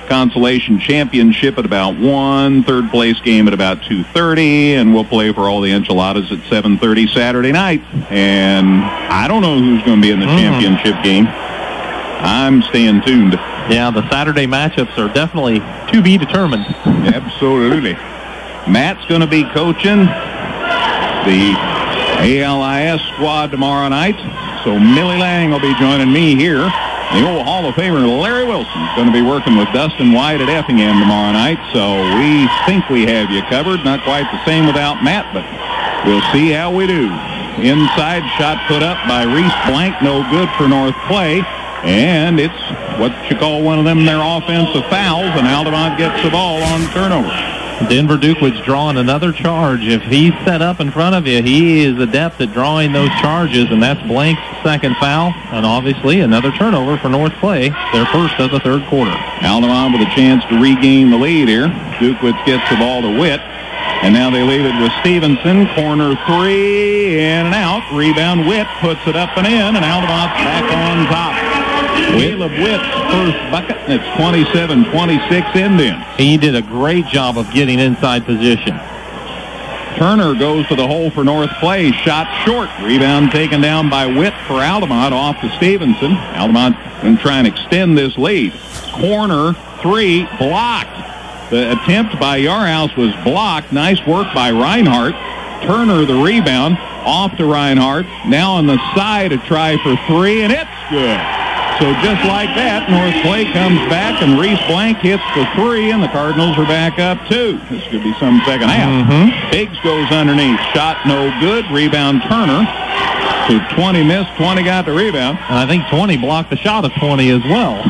consolation championship at about 1, third place game at about 2:30, and we'll play for all the enchiladas at 7:30 Saturday night. And I don't know who's going to be in the championship game. I'm staying tuned. Yeah, the Saturday matchups are definitely to be determined. Absolutely. Matt's going to be coaching the ALIS squad tomorrow night. So Millie Lang will be joining me here. The old Hall of Famer Larry Wilson's going to be working with Dustin White at Effingham tomorrow night. So we think we have you covered. Not quite the same without Matt, but we'll see how we do. Inside shot put up by Reese Blank. No good for North Clay. And it's what you call one of them their offensive fouls, and Altamont gets the ball on turnover. Denver Dukewood's drawing another charge. If he's set up in front of you, he is adept at drawing those charges, and that's Blank's 2nd foul, and obviously another turnover for North Clay, their first of the 3rd quarter. Altamont with a chance to regain the lead here. Dukewood gets the ball to Witt, and now they leave it with Stevenson. Corner 3, in and out. Rebound, Witt puts it up and in, and Altamont's back on top. Caleb Witt's first bucket, and it's 27-26 Indians. He did a great job of getting inside position. Turner goes to the hole for North Clay. Shot short. Rebound taken down by Witt for Altamont, off to Stevenson. Altamont going to try and extend this lead. Corner 3, blocked. The attempt by Yarhouse was blocked. Nice work by Reinhardt. Turner the rebound, off to Reinhardt. Now on the side, a try for 3, and it's good. So just like that, North Clay comes back, and Reese Blank hits the 3, and the Cardinals are back up 2. This could be some second half. Biggs goes underneath. Shot no good. Rebound Turner. So 20 missed, 20 got the rebound. And I think 20 blocked the shot of 20 as well.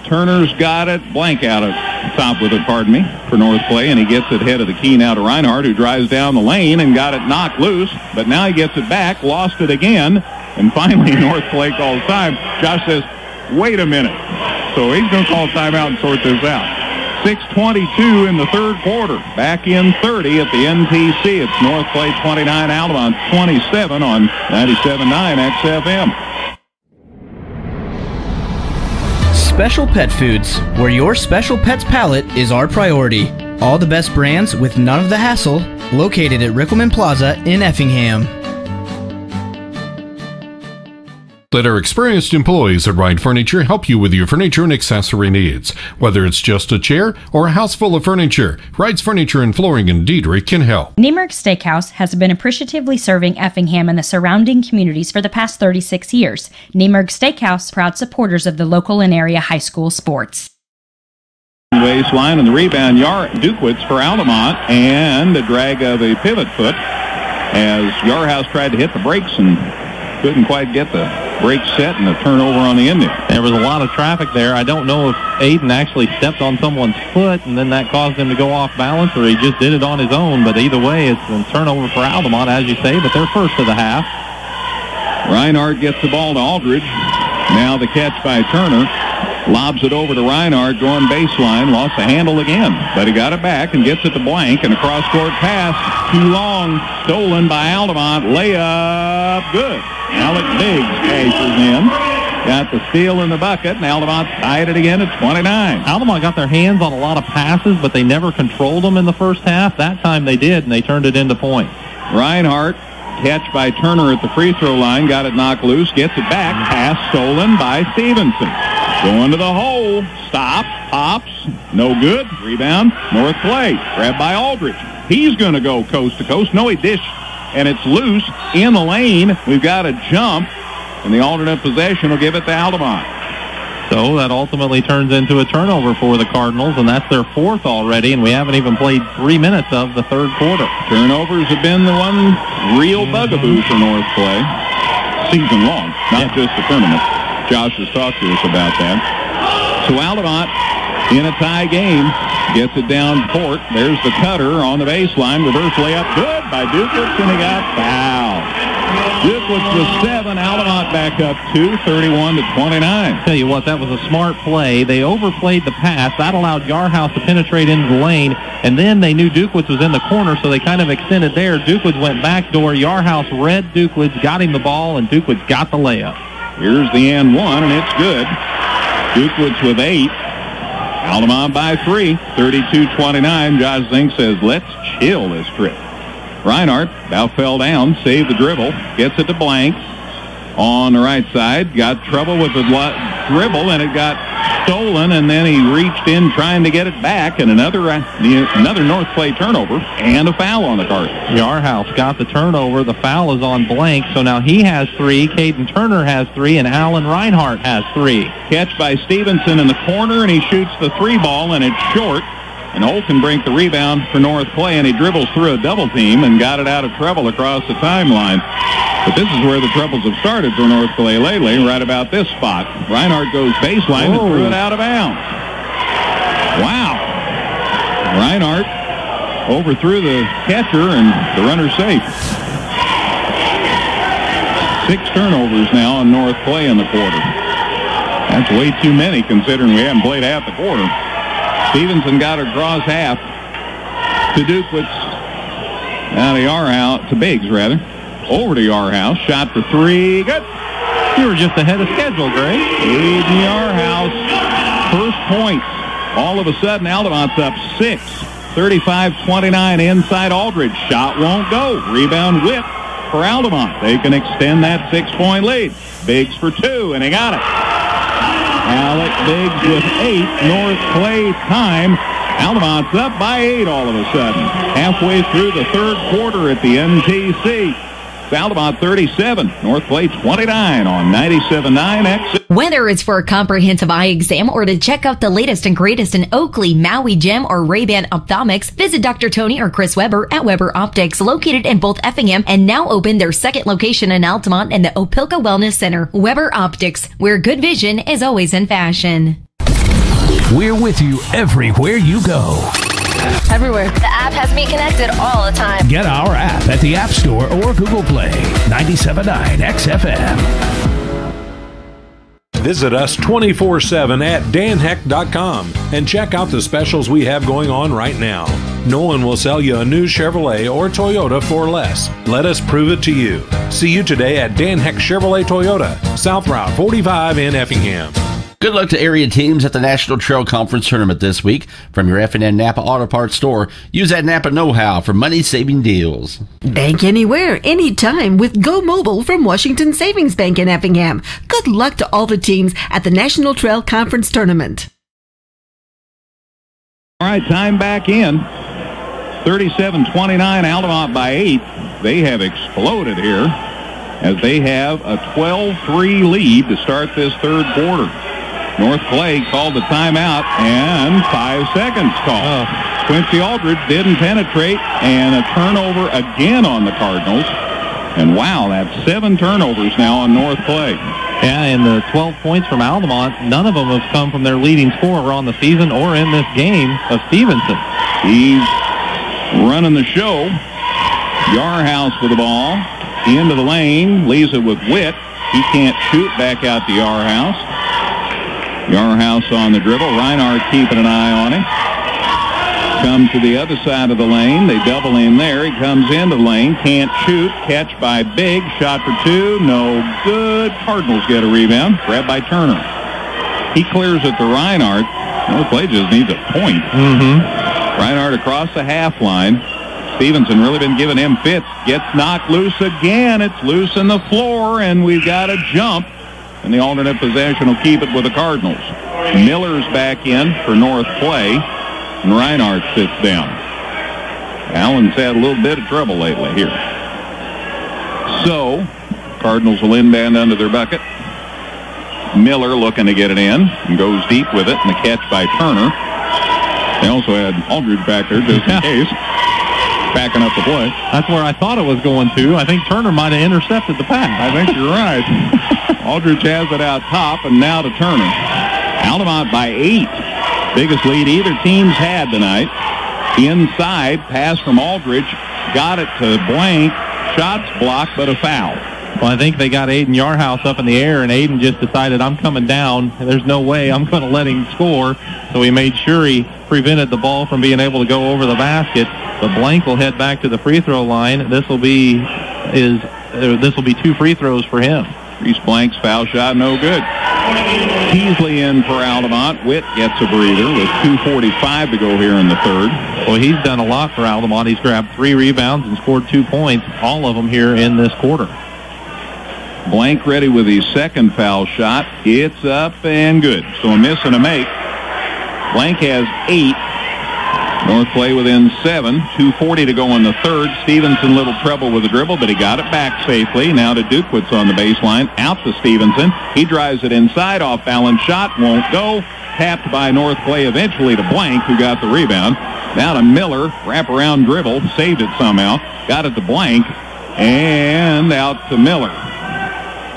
Turner's got it. Blank out of top with it, pardon me, for North Clay, and he gets it head of the key now to Reinhardt, who drives down the lane and got it knocked loose, but now he gets it back, lost it again, and finally North Clay calls time. Josh says, wait a minute. So he's going to call timeout and sort this out. 6:22 in the 3rd quarter. Back in 30 at the NTC. It's North Clay 29, Altamont 27 on 97.9 XFM. Special Pet Foods, where your special pet's palate is our priority. All the best brands with none of the hassle, located at Rickelman Plaza in Effingham. Let our experienced employees at Ride Furniture help you with your furniture and accessory needs. Whether it's just a chair or a house full of furniture, Ride's Furniture and Flooring in Diedrich can help. Niemerg Steakhouse has been appreciatively serving Effingham and the surrounding communities for the past 36 years. Niemerg Steakhouse, proud supporters of the local and area high school sports. Waistline and the rebound, Dukewood's for Altamont, and the drag of a pivot foot as Yarhouse tried to hit the brakes and couldn't quite get the break set and a turnover on the Indians. There was a lot of traffic there. I don't know if Aiden actually stepped on someone's foot and then that caused him to go off balance, or he just did it on his own. But either way, it's a turnover for Altamont, as you say, but they're first of the half. Reinhardt gets the ball to Aldridge. Now the catch by Turner. Lobs it over to Reinhardt, going baseline. Lost the handle again, but he got it back and gets it to Blank, and a cross-court pass. Too long. Stolen by Altamont. Layup. Good. Alec Biggs cashes in. Got the steal in the bucket, and Altamont tied it again at 29. Altamont got their hands on a lot of passes, but they never controlled them in the first half. That time they did, and they turned it into points. Reinhardt, catch by Turner at the free throw line. Got it knocked loose. Gets it back. Pass stolen by Stevenson. Going to the hole. Stops. Pops. No good. Rebound. North Clay. Grabbed by Aldridge. He's going to go coast to coast. No, he dished. And it's loose in the lane. We've got a jump. And the alternate possession will give it to Altamont. So that ultimately turns into a turnover for the Cardinals, and that's their fourth already, and we haven't even played 3 minutes of the third quarter. Turnovers have been the one real bugaboo for North Clay. Season long, not just the tournament. Josh has talked to us about that. So Altamont, in a tie game, gets it down court. There's the cutter on the baseline. Reverse layup. Good by Dukwitz, and he got fouled. Dukwitz was 7. Altamont back up 2, 31-29. Tell you what, that was a smart play. They overplayed the pass. That allowed Yarhouse to penetrate into the lane, and then they knew Dukwitz was in the corner, so they kind of extended there. Dukwitz went backdoor. Yarhouse read Dukwitz, got him the ball, and Dukwitz got the layup. Here's the and one, and it's good. Dukwitz with 8. Altamont by 3, 32-29. Josh Zink says, let's chill this trip. Reinhardt about fell down, saved the dribble, gets it to Blank on the right side. Got trouble with the dribble, and it got stolen, and then he reached in trying to get it back, and another North Clay turnover and a foul on the Cardinals. Yarhouse got the turnover. The foul is on Blank, so now he has 3. Caden Turner has 3, and Alan Reinhardt has 3. Catch by Stevenson in the corner, and he shoots the 3 ball, and it's short. And Holt can break the rebound for North Clay, and he dribbles through a double team and got it out of trouble across the timeline. But this is where the troubles have started for North Clay lately, right about this spot. Reinhardt goes baseline and threw it out of bounds. Wow. Reinhardt overthrew the catcher, and the runner's safe. 6 turnovers now on North Clay in the quarter. That's way too many considering we haven't played half the quarter. Stevenson got it across half to Dukwitz. Now to Yarhouse, to Biggs rather. Over to Yarhouse. Shot for 3. Good. You were just ahead of schedule, Greg. Aiden Yarhouse. First points. All of a sudden, Altamont's up 6. 35-29 inside Aldridge. Shot won't go. Rebound whip for Altamont. They can extend that 6-point lead. Biggs for 2, and he got it. Alec Biggs with 8. North Clay time. Altamont's up by 8 all of a sudden. Halfway through the third quarter at the NTC. It's Altamont 37. North Clay 29 on 97.9 X. Whether it's for a comprehensive eye exam or to check out the latest and greatest in Oakley, Maui Gem, or Ray-Ban Ophthalmics, visit Dr. Tony or Chris Weber at Weber Optics, located in both Effingham and now open their second location in Altamont and the Opelka Wellness Center. Weber Optics, where good vision is always in fashion. We're with you everywhere you go. Everywhere. The app has me connected all the time. Get our app at the App Store or Google Play. 97.9 XFM. Visit us 24/7 at danheck.com and check out the specials we have going on right now. No one will sell you a new Chevrolet or Toyota for less. Let us prove it to you. See you today at Dan Heck Chevrolet Toyota, South Route 45 in Effingham. Good luck to area teams at the National Trail Conference Tournament this week. From your F&N Napa Auto Parts store, use that Napa know-how for money-saving deals. Bank anywhere, anytime with Go Mobile from Washington Savings Bank in Effingham. Good luck to all the teams at the National Trail Conference Tournament. All right, time back in. 37-29, Altamont by 8. They have exploded here as they have a 12-3 lead to start this third quarter. North Clay called the timeout, and 5 seconds called. Quincy Aldridge didn't penetrate, and a turnover again on the Cardinals. And wow, that's 7 turnovers now on North Clay. Yeah, and the 12 points from Altamont, none of them have come from their leading scorer on the season or in this game of Stevenson. He's running the show. Yarhouse with the ball. Into the lane. Leaves it with Witt. He can't shoot. Back out to Yarhouse. Yarhouse on the dribble. Reinhardt keeping an eye on him. Comes to the other side of the lane. They double him there. He comes into the lane. Can't shoot. Catch by Big. Shot for two. No good. Cardinals get a rebound. Grabbed by Turner. He clears it to Reinhardt. North Play just needs a point. Reinhardt across the half line. Stevenson really been giving him fits. Gets knocked loose again. It's loose in the floor, and we've got a jump. And the alternate possession will keep it with the Cardinals. Miller's back in for North Play. And Reinhardt sits down. Allen's had a little bit of trouble lately here. So, Cardinals will inbound under their bucket. Miller looking to get it in and goes deep with it, and the catch by Turner. They also had Aldridge back there just in case. Backing up the play. That's where I thought it was going to. I think Turner might have intercepted the pass. I think you're right. Aldridge has it out top, and now to Turner. Altamont by 8. Biggest lead either team's had tonight. Inside, pass from Aldridge. Got it to Blank. Shots blocked, but a foul. Well, I think they got Aiden Yarhouse up in the air, and Aiden just decided, I'm coming down. There's no way I'm going to let him score. So he made sure he prevented the ball from being able to go over the basket. But Blank will head back to the free throw line. This will be 2 free throws for him. Reese Blank's foul shot, no good. Teasley in for Altamont. Witt gets a breather with 2:45 to go here in the third. Well, he's done a lot for Altamont. He's grabbed 3 rebounds and scored 2 points, all of them here in this quarter. Blank ready with his second foul shot. It's up and good. So a miss and a make. Blank has 8. North Play within 7. 2:40 to go in the third. Stevenson little trouble with the dribble, but he got it back safely. Now to Dukwitz on the baseline. Out to Stevenson. He drives it inside. Off balance shot. Won't go. Tapped by North Play eventually to Blank, who got the rebound. Now to Miller. Wraparound dribble. Saved it somehow. Got it to Blank. And out to Miller.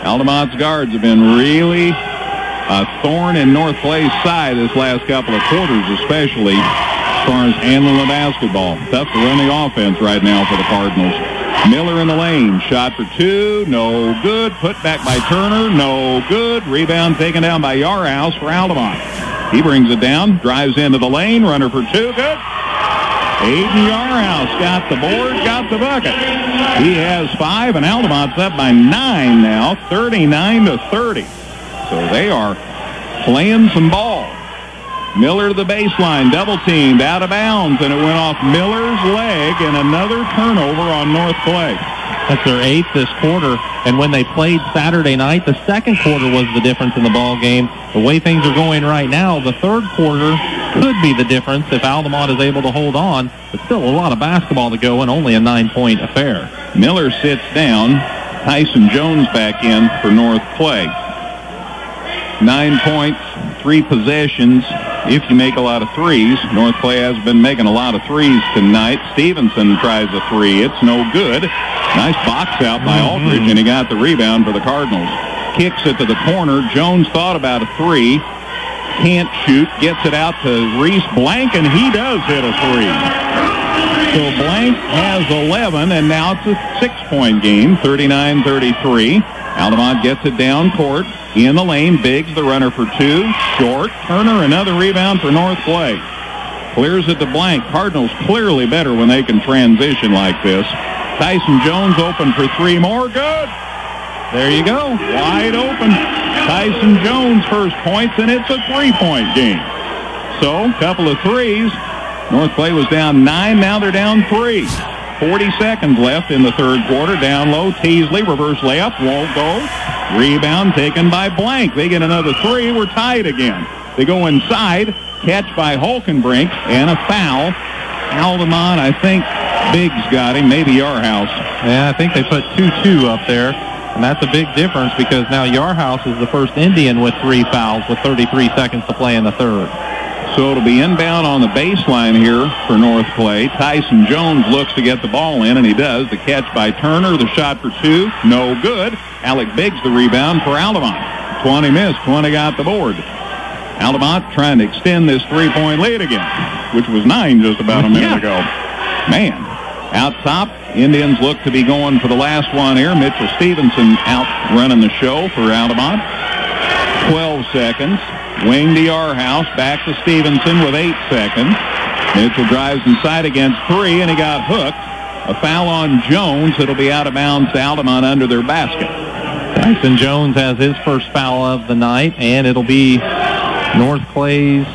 Altamont's guards have been really a thorn in North Play's side this last couple of quarters, especially as far as handling the basketball. Tough to run the offense right now for the Cardinals. Miller in the lane. Shot for 2. No good. Put back by Turner. No good. Rebound taken down by Yarhouse for Altamont. He brings it down. Drives into the lane. Runner for 2. Good. Aiden Yarhouse got the board, got the bucket. He has 5, and Altamont's up by 9 now, 39-30. So they are playing some ball. Miller to the baseline, double teamed, out of bounds, and it went off Miller's leg, and another turnover on North Play. That's their 8th this quarter, and when they played Saturday night, the second quarter was the difference in the ball game. The way things are going right now, the third quarter could be the difference if Altamont is able to hold on, but still a lot of basketball to go and only a 9-point affair. Miller sits down. Tyson Jones back in for North Play. 9 points, 3 possessions. If you make a lot of threes, North Play has been making a lot of threes tonight. Stevenson tries a 3. It's no good. Nice box out by Aldridge, and he got the rebound for the Cardinals. Kicks it to the corner. Jones thought about a 3. Can't shoot. Gets it out to Reese Blank, and he does hit a 3. So Blank has 11, and now it's a 6-point game, 39-33. Altamont gets it down court. In the lane, Biggs, the runner for 2. Short. Turner, another rebound for North Play. Clears it to Blank. Cardinals clearly better when they can transition like this. Tyson Jones open for 3 more. Good. There you go. Wide open. Tyson Jones first points, and it's a 3-point game. So, couple of threes. North Play was down 9. Now they're down 3. 40 seconds left in the third quarter. Down low, Teasley, reverse layup, won't go. Rebound taken by Blank. They get another 3. We're tied again. They go inside. Catch by Hulkenbrink, and a foul. Altamont, I think Biggs got him, maybe Yarhouse. Yeah, I think they put 2-2 up there, and that's a big difference because now Yarhouse is the first Indian with 3 fouls with 33 seconds to play in the third. So it'll be inbound on the baseline here for North Play. Tyson Jones looks to get the ball in, and he does. The catch by Turner, the shot for 2, no good. Alec Biggs the rebound for Altamont. 20 missed. 20 got the board. Altamont trying to extend this three-point lead again, which was 9 just about a minute ago. Man, out top, Indians look to be going for the last one here. Mitchell Stevenson out running the show for Altamont. 12 seconds. Wing to Yarhouse. Back to Stevenson with 8 seconds. Mitchell drives inside against 3, and he got hooked. A foul on Jones. It'll be out of bounds to Altamont under their basket. Tyson Jones has his first foul of the night, and it'll be North Clay's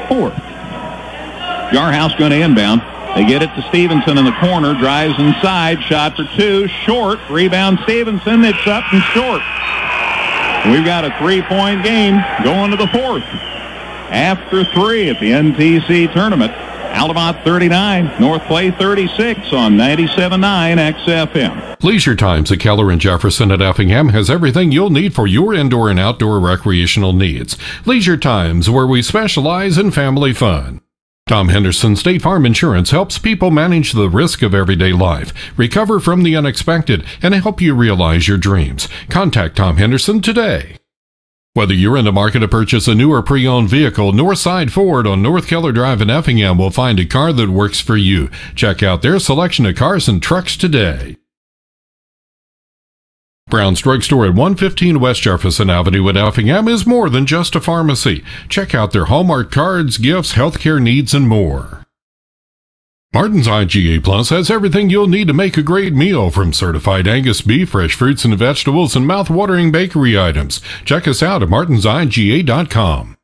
4th. Yarhouse going to inbound. They get it to Stevenson in the corner. Drives inside. Shot for 2. Short. Rebound Stevenson. It's up and short. We've got a 3-point game going to the 4th. After 3 at the NTC Tournament. Altamont 39, North Clay 36 on 97.9 XFM. Leisure Times at Keller and Jefferson at Effingham has everything you'll need for your indoor and outdoor recreational needs. Leisure Times, where we specialize in family fun. Tom Henderson State Farm Insurance helps people manage the risk of everyday life, recover from the unexpected, and help you realize your dreams. Contact Tom Henderson today. Whether you're in the market to purchase a new or pre-owned vehicle, Northside Ford on North Keller Drive in Effingham will find a car that works for you. Check out their selection of cars and trucks today. Brown's Drug Store at 115 West Jefferson Avenue in Effingham is more than just a pharmacy. Check out their Hallmark cards, gifts, healthcare needs, and more. Martin's IGA Plus has everything you'll need to make a great meal, from certified Angus beef, fresh fruits and vegetables, and mouth-watering bakery items. Check us out at martinsiga.com.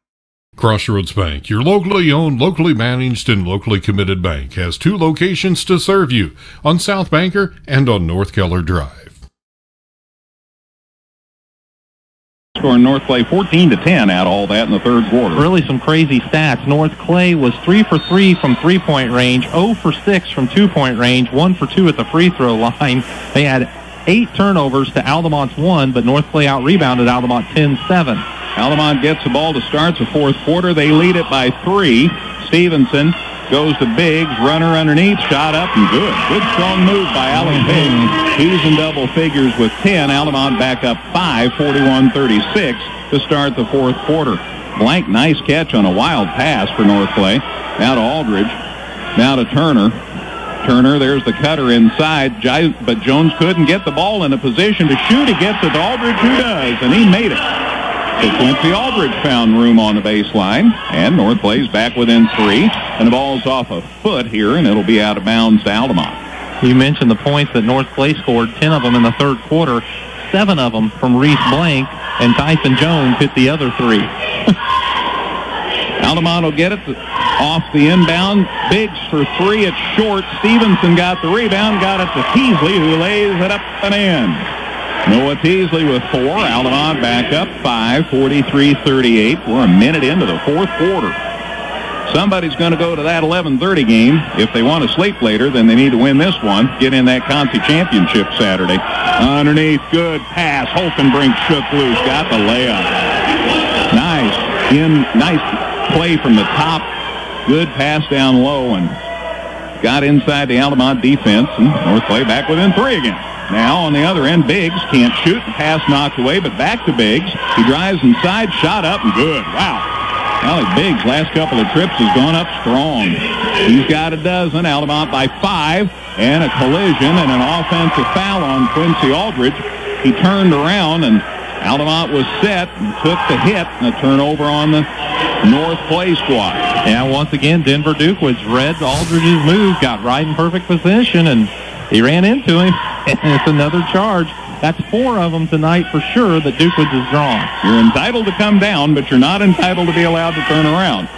Crossroads Bank, your locally owned, locally managed, and locally committed bank, has 2 locations to serve you, on South Banker and on North Keller Drive. Scoring North Clay 14-10 out all that in the 3rd quarter. Really some crazy stats. North Clay was 3 for 3 from 3-point range, 0 for 6 from 2-point range, 1 for 2 at the free throw line. They had 8 turnovers to Altamont's 1, but North Clay out-rebounded Altamont 10-7. Altamont gets the ball to start the 4th quarter. They lead it by 3. Stevenson goes to Biggs, runner underneath, shot up and good. Good strong move by Alex Biggs. He's in double figures with 10. Altamont back up 5, 41-36 to start the 4th quarter. Blank, nice catch on a wild pass for North Clay. Now to Aldridge, now to Turner. Turner, there's the cutter inside, but Jones couldn't get the ball in a position to shoot. He gets it to Aldridge, who does, and he made it. So Quincy Aldridge found room on the baseline, and North Clay's back within 3, and the ball's off a foot here, and it'll be out of bounds to Altamont. You mentioned the points that North Clay scored, 10 of them in the 3rd quarter, 7 of them from Reese Blank, and Tyson Jones hit the other 3. Altamont will get it off the inbound. Biggs for 3, it's short. Stevenson got the rebound, got it to Teasley, who lays it up and in. Noah Teasley with 4. Altamont back up 5, 43-38. We're a minute into the 4th quarter. Somebody's going to go to that 11:30 game. If they want to sleep later, then they need to win this one. Get in that Conti championship Saturday. Underneath, good pass. Holkenbrink shook loose. Got the layup. Nice play from the top. Good pass down low and got inside the Altamont defense. And North Clay back within 3 again. Now on the other end, Biggs can't shoot. Pass knocked away, but back to Biggs. He drives inside, shot up, and good. Wow. Alec Biggs, last couple of trips, has gone up strong. He's got a dozen. Altamont by 5, and a collision and an offensive foul on Quincy Aldridge. He turned around, and Altamont was set and took the hit, and a turnover on the North Clay squad. Yeah, once again, Denver Dukewitz read Aldridge's move, got right in perfect position, and he ran into him, and it's another charge. That's 4 of them tonight for sure that Dukewitz has drawn. You're entitled to come down, but you're not entitled to be allowed to turn around.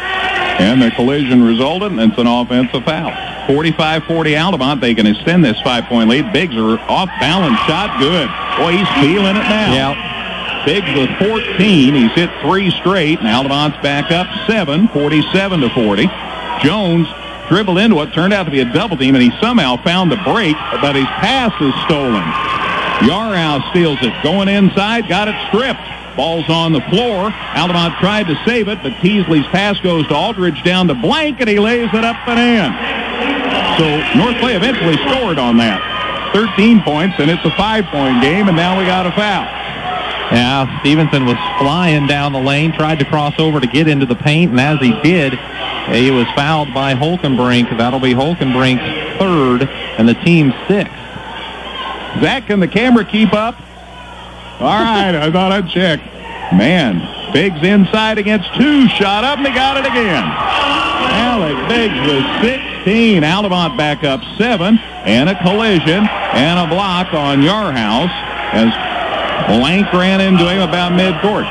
And the collision resulted, and it's an offensive foul. 45-40 Altamont. They can extend this 5-point lead. Biggs are off-balance shot. Good. Boy, he's feeling it now. Yeah. Biggs with 14. He's hit 3 straight, and Altamont's back up 7, 47-40. Jones dribbled into what turned out to be a double team, and he somehow found the break, but his pass is stolen. Yarhouse steals it. Going inside, got it stripped. Ball's on the floor. Altamont tried to save it, but Teasley's pass goes to Aldridge down to Blank, and he lays it up and in. So North Clay eventually scored on that. 13 points, and it's a 5-point game, and now we got a foul. Yeah, Stevenson was flying down the lane, tried to cross over to get into the paint, and as he did, he was fouled by Holkenbrink. That'll be Holkenbrink's third and the team's sixth. Zach, can the camera keep up? All right, I thought I'd check. Man, Biggs inside against two, shot up, and they got it again. Alec Biggs with 16. Altamont back up 7, and a collision and a block on Yarhouse as Blank ran into him about midcourt.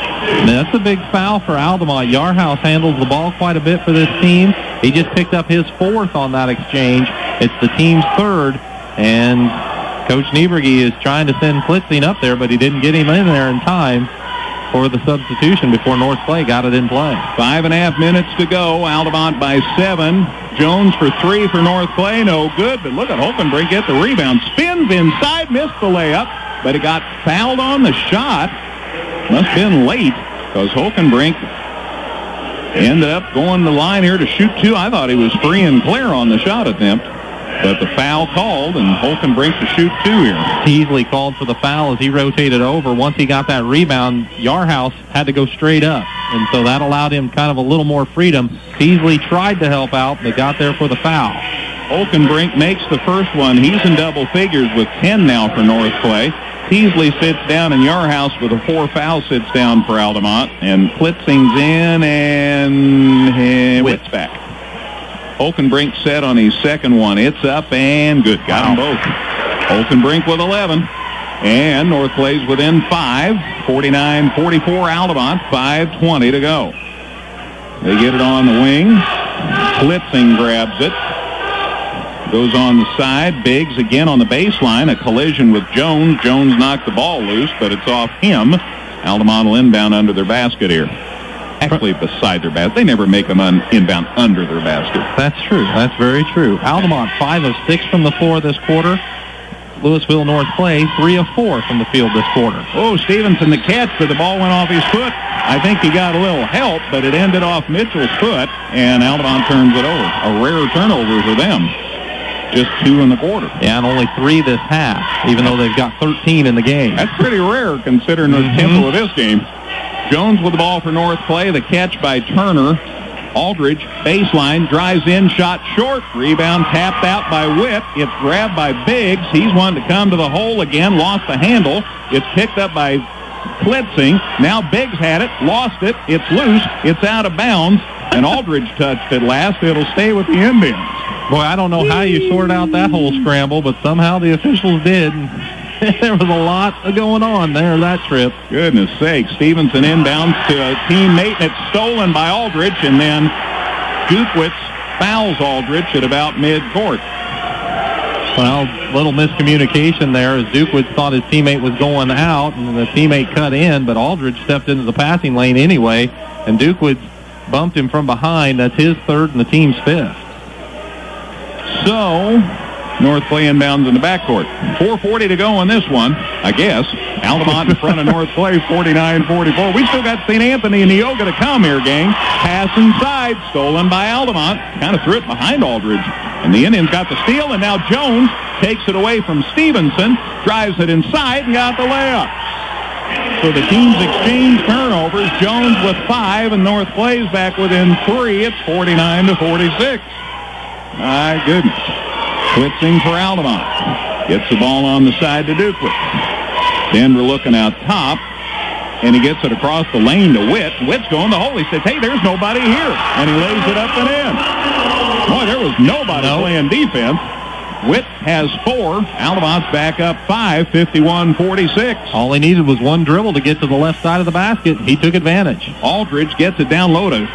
That's a big foul for Altamont. Yarhouse handles the ball quite a bit for this team. He just picked up his fourth on that exchange. It's the team's third, and Coach Nieberge is trying to send Plitzing up there, but he didn't get him in there in time for the substitution before North Clay got it in play. 5.5 minutes to go. Altamont by 7. Jones for 3 for North Clay. No good, but look at Holkenbrink get the rebound. Spins inside, missed the layup, but he got fouled on the shot. Must have been late because Holkenbrink ended up going the line here to shoot 2. I thought he was free and clear on the shot attempt. But the foul called, and Holkenbrink to shoot 2 here. Teasley called for the foul as he rotated over. Once he got that rebound, Yarhouse had to go straight up, and so that allowed him kind of a little more freedom. Teasley tried to help out, but got there for the foul. Holkenbrink makes the first one. He's in double figures with 10 now for North Clay. Teasley sits down, and Yarhouse with a 4 foul sits down for Altamont. And Plitzing's in, and Witt's back. Holkenbrink set on his second one. It's up and good. Got them both. Holkenbrink with 11. And North Clay's within 5. 49-44 Altamont. 5:20 to go. They get it on the wing. Plitzing grabs it. Goes on the side. Biggs again on the baseline. A collision with Jones. Jones knocked the ball loose, but it's off him. Altamont will inbound under their basket here. Actually, beside their basket. They never make them inbound under their basket. That's true. That's very true. Altamont 5 of 6 from the floor this quarter. Louisville North Clay 3 of 4 from the field this quarter. Oh, Stevenson the catch, but the ball went off his foot. I think he got a little help, but it ended off Mitchell's foot, and Altamont turns it over. A rare turnover for them. Just 2 in the quarter. Yeah, and only 3 this half, even though they've got 13 in the game. That's pretty rare considering the tempo of this game. Jones with the ball for North Clay. The catch by Turner. Aldridge, baseline, drives in, shot short. Rebound tapped out by Witt. It's grabbed by Biggs. He's wanted to come to the hole again, lost the handle. It's picked up by Plitzing. Now Biggs had it, lost it. It's loose. It's out of bounds. And Aldridge touched it last. It'll stay with the Indians. Boy, I don't know how you sort out that whole scramble, but somehow the officials did. There was a lot going on there that trip. Goodness sake. Stevenson inbounds to a teammate, and it's stolen by Aldridge, and then Dukewitz fouls Aldridge at about midcourt. Well, little miscommunication there as Dukewitz thought his teammate was going out, and the teammate cut in, but Aldridge stepped into the passing lane anyway, and Dukewitz bumped him from behind. That's his third and the team's fifth. So North Clay inbounds in the backcourt. 4:40 to go in this one, I guess. Altamont in front of North Clay, 49-44. We still got St. Anthony and Neoga to come here, gang. Pass inside, stolen by Altamont. Kind of threw it behind Aldridge. And the Indians got the steal, and now Jones takes it away from Stevenson, drives it inside, and got the layup. So the teams exchange turnovers. Jones with 5, and North Clay's back within 3. It's 49-46. My goodness. Plitzing for Altamont. Gets the ball on the side to Dukewitz. Denver looking out top, and he gets it across the lane to Witt. Witt's going the hole. He says, hey, there's nobody here. And he lays it up and in. Boy, there was nobody playing defense. Witt has 4. Altamont's back up 5, 51-46. All he needed was one dribble to get to the left side of the basket. He took advantage. Aldridge gets it down low to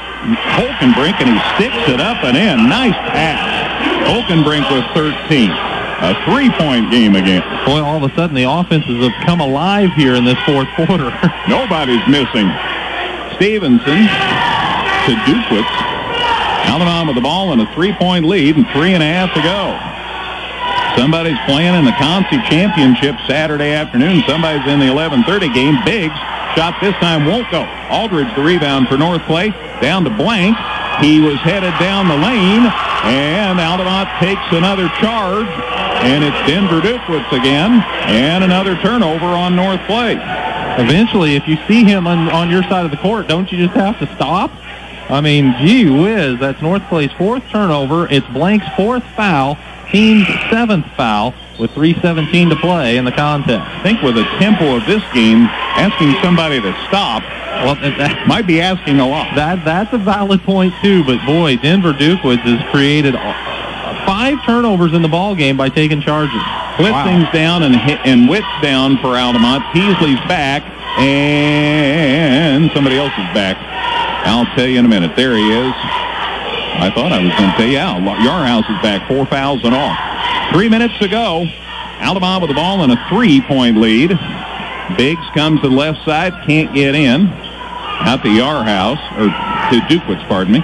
Holkenbrink, and he sticks it up and in. Nice pass. Holkenbrink with 13. A 3-point game again. Boy, all of a sudden the offenses have come alive here in this fourth quarter. Nobody's missing. Stevenson to Dukewitz. Altamont with the ball and a 3-point lead and 3.5 to go. Somebody's playing in the Concy Championship Saturday afternoon. Somebody's in the 11:30 game. Biggs shot this time won't go. Aldridge the rebound for North Clay. Down to Blank. He was headed down the lane, and Altamont takes another charge, and it's Denver Dukewitz again, and another turnover on North Clay. eventually, if you see him on your side of the court, don't you just have to stop? I mean, gee whiz, that's North Clay's 4th turnover. It's Blank's 4th foul, team's 7th foul, with 3:17 to play in the contest. I think with the tempo of this game, asking somebody to stop, well, that might be asking a lot. That's a valid point, too, but boy, Denver Dukewitz has created 5 turnovers in the ball game by taking charges. Clifton's down and Witt's down for Altamont. Teasley's back, and somebody else is back. I'll tell you in a minute. There he is. I thought I was going to tell you. Yarhouse is back, 4 fouls and all. 3 minutes to go. Altamont with the ball and a 3-point lead. Biggs comes to the left side, can't get in. Out to Yarhouse, or to Dukewitz, pardon me.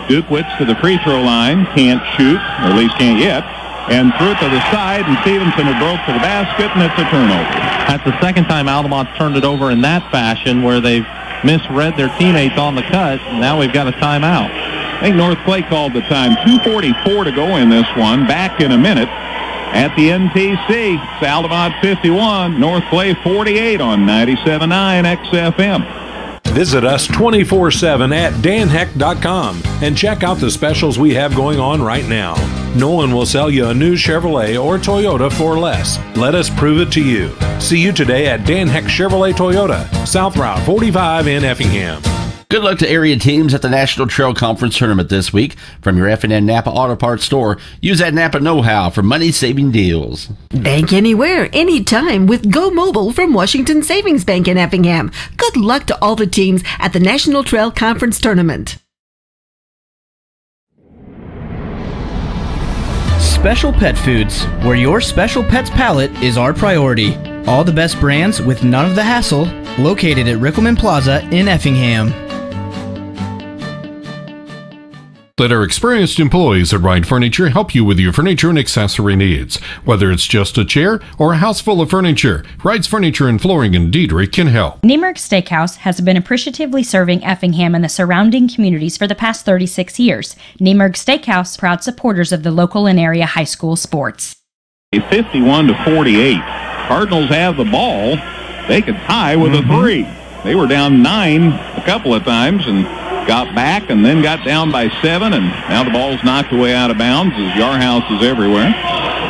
Dukewitz to the free throw line, can't shoot, or at least can't yet. And threw it to the side, and Stevenson had broke to the basket, and it's a turnover. That's the second time Altamont's turned it over in that fashion, where they've misread their teammates on the cut, and now we've got a timeout. I think North Clay called the time. 2:44 to go in this one. Back in a minute at the NTC. It's Altamont 51, North Clay 48 on 97.9 XFM. Visit us 24/7 at danheck.com and check out the specials we have going on right now. No one will sell you a new Chevrolet or Toyota for less. Let us prove it to you. See you today at Dan Heck Chevrolet Toyota, South Route 45 in Effingham. Good luck to area teams at the National Trail Conference Tournament this week. From your F&N Napa Auto Parts store, use that Napa know-how for money-saving deals. Bank anywhere, anytime with Go Mobile from Washington Savings Bank in Effingham. Good luck to all the teams at the National Trail Conference Tournament. Special Pet Foods, where your special pet's palate is our priority. All the best brands with none of the hassle, located at Rickleman Plaza in Effingham. Let our experienced employees at Wright Furniture help you with your furniture and accessory needs. Whether it's just a chair or a house full of furniture, Wright's Furniture and Flooring in Diedrich can help. Niemerg Steakhouse has been appreciatively serving Effingham and the surrounding communities for the past 36 years. Niemerg Steakhouse, proud supporters of the local and area high school sports. 51-48. Cardinals have the ball. They could tie with a 3. They were down 9 a couple of times and got back and then got down by 7, and now the ball's knocked away out of bounds as Yarhouse is everywhere.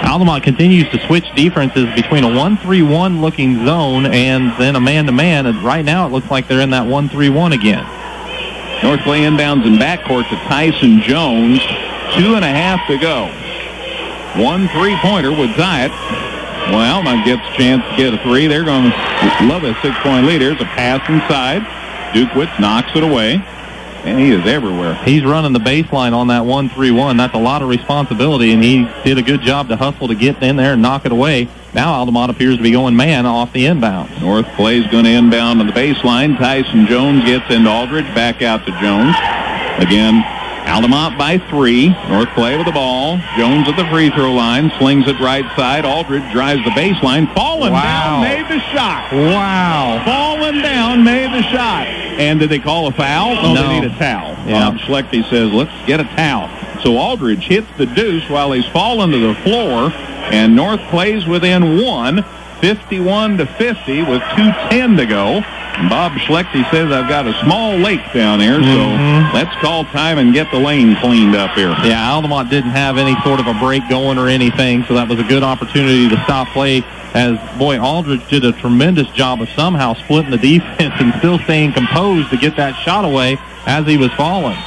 Altamont continues to switch defenses between a 1-3-1 looking zone and then a man-to-man, and right now it looks like they're in that 1-3-1 again. North Clay inbounds in backcourt to Tyson Jones. 2.5 to go. 1 3-pointer would tie it. Well, Altamont gets a chance to get a 3. They're going to love a 6-point lead. Here's a pass inside. Dukewitz knocks it away. And he is everywhere. He's running the baseline on that 1-3-1. That's a lot of responsibility, and he did a good job to hustle to get in there and knock it away. Now Altamont appears to be going man off the inbound. North Clay's going to inbound on the baseline. Tyson Jones gets into Aldridge. Back out to Jones. Again, Altamont by 3. North Clay with the ball. Jones at the free throw line. Slings it right side. Aldridge drives the baseline. Falling down, made the shot. Wow. Falling down, made the shot. And did they call a foul? No, they need a towel. Yeah. Bob Schlechte says, let's get a towel. So Aldridge hits the deuce while he's falling to the floor. And North Clay's within 1, 51-50 with 2:10 to go. And Bob Schlechte says, I've got a small lake down here, so let's call time and get the lane cleaned up here. Yeah, Altamont didn't have any sort of a break going or anything, so that was a good opportunity to stop play as, boy, Aldridge did a tremendous job of somehow splitting the defense and still staying composed to get that shot away as he was falling.